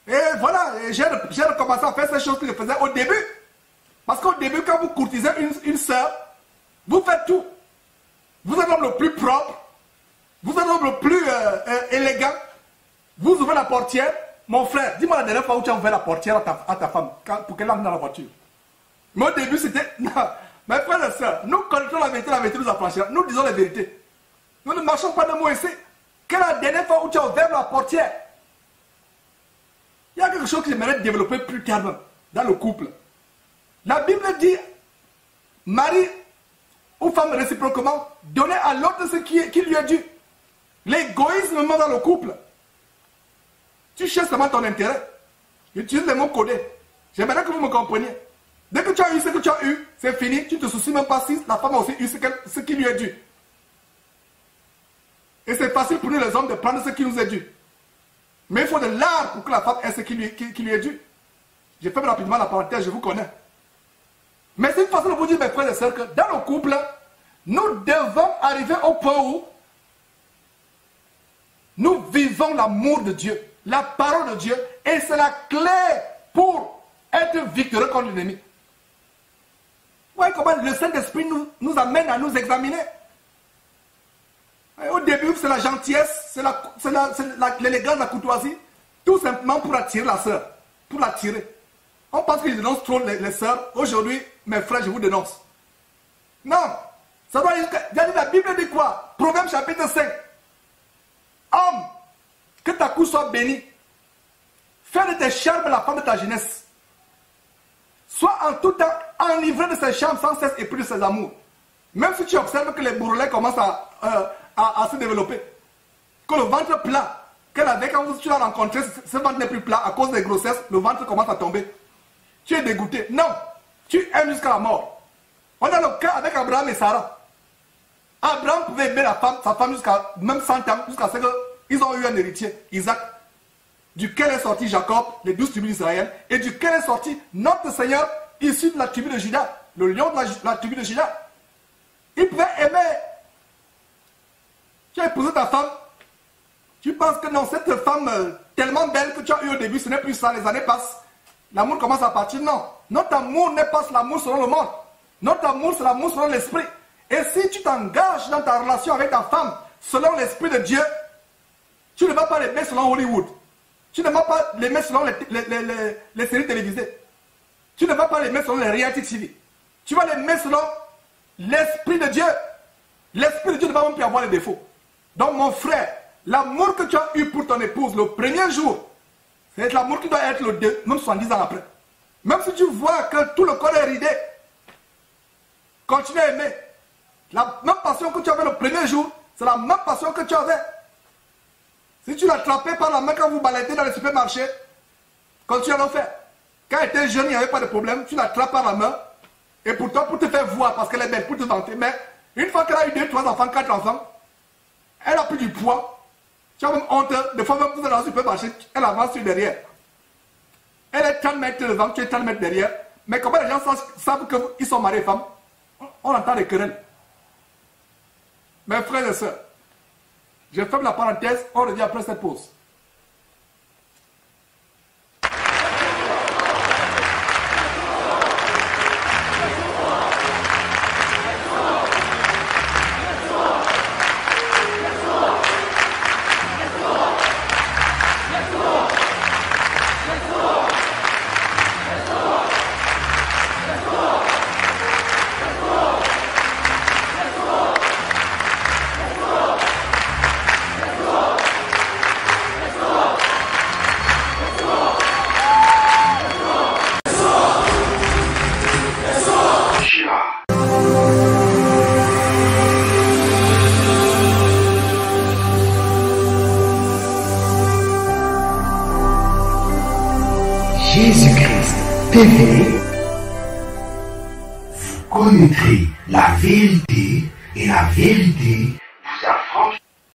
Et voilà, j'ai recommencé à faire ces choses que je faisais au début. Parce qu'au début, quand vous courtisez une sœur, vous faites tout. Vous êtes l'homme le plus propre. Vous êtes l'homme le plus élégant. Vous ouvrez la portière. Mon frère, dis-moi la dernière fois où tu as ouvert la portière à ta femme pour qu'elle entre dans la voiture. Mais au début, c'était... Mes frères et sœurs, nous connaissons la vérité nous affranchira. Nous disons la vérité. Nous ne marchons pas de mots ici. Quelle est la dernière fois où tu as ouvert la portière? Il y a quelque chose que j'aimerais développer plus tard dans le couple. La Bible dit, mari ou femme réciproquement, donner à l'autre ce qui lui est dû. L'égoïsme dans le couple. Tu cherches seulement ton intérêt. J'utilise les mots codés. J'aimerais que vous me compreniez. Dès que tu as eu ce que tu as eu, c'est fini. Tu ne te soucies même pas si la femme a aussi eu ce qui lui est dû. Et c'est facile pour nous les hommes de prendre ce qui nous est dû. Mais il faut de l'art pour que la femme ait ce qui lui est dû. J'ai fait rapidement la parenthèse, je vous connais. Mais c'est une façon de vous dire, mes frères et sœurs, que dans le couple, nous devons arriver au point où nous vivons l'amour de Dieu. la parole de Dieu, et c'est la clé pour être victorieux contre l'ennemi. Vous voyez comment le Saint-Esprit nous amène à nous examiner. Et au début, c'est la gentillesse, c'est l'élégance, la courtoisie, tout simplement pour attirer la sœur, pour l'attirer. On pense qu'ils dénoncent trop les sœurs. Aujourd'hui, mes frères, je vous dénonce. Non, ça doit dire, la Bible dit quoi? Proverbe chapitre 5. Homme, que ta cour soit bénie. Fais de tes charmes la femme de ta jeunesse. Sois en tout temps enivré de ses charmes sans cesse et plus de ses amours. Même si tu observes que les bourrelets commencent à se développer, que le ventre plat, qu'elle avait quand tu l'as rencontré, ce ventre n'est plus plat à cause des grossesses, le ventre commence à tomber. Tu es dégoûté. Non, tu aimes jusqu'à la mort. On a le cas avec Abraham et Sarah. Abraham pouvait aimer sa femme jusqu'à même 100 ans, jusqu'à ce qu'ils ont eu un héritier, Isaac, duquel est sorti Jacob, les 12 tribus d'Israël, et duquel est sorti notre Seigneur, issu de la tribu de Juda, le lion de la tribu de Juda. Il pouvait aimer. Tu as épousé ta femme. Tu penses que non, cette femme tellement belle que tu as eu au début, ce n'est plus ça, les années passent. L'amour commence à partir. Non. Notre amour n'est pas l'amour selon le monde. Notre amour, c'est l'amour selon l'esprit. Et si tu t'engages dans ta relation avec ta femme selon l'esprit de Dieu, tu ne vas pas l'aimer selon Hollywood. Tu ne vas pas l'aimer selon les séries télévisées. Tu ne vas pas l'aimer selon les reality TV. Tu vas l'aimer selon l'esprit de Dieu. L'esprit de Dieu ne va même plus avoir les défauts. Donc mon frère, l'amour que tu as eu pour ton épouse le premier jour, c'est l'amour qui doit être le deux, même 70 ans après. Même si tu vois que tout le corps est ridé, continue à aimer. La même passion que tu avais le premier jour, c'est la même passion que tu avais. Si tu l'attrapais par la main quand vous baladez dans les supermarchés, continue à le faire. Quand elle était jeune, il n'y avait pas de problème, tu l'attrapes par la main, et pourtant pour te faire voir, parce qu'elle est belle, pour te vanter. Mais une fois qu'elle a eu 2, 3 enfants, 4 enfants, elle a pris du poids. Tu as même honte, des fois même vous êtes dans le supermarché, elle avance sur derrière. Elle est 30 mètres devant, tu es 30 mètres derrière. Mais comment les gens savent qu'ils sont mariés femmes? On entend des querelles. Mes frères et sœurs, je ferme la parenthèse, on revient après cette pause. Jésus-Christ TV, vous connaîtrez la vérité et la vérité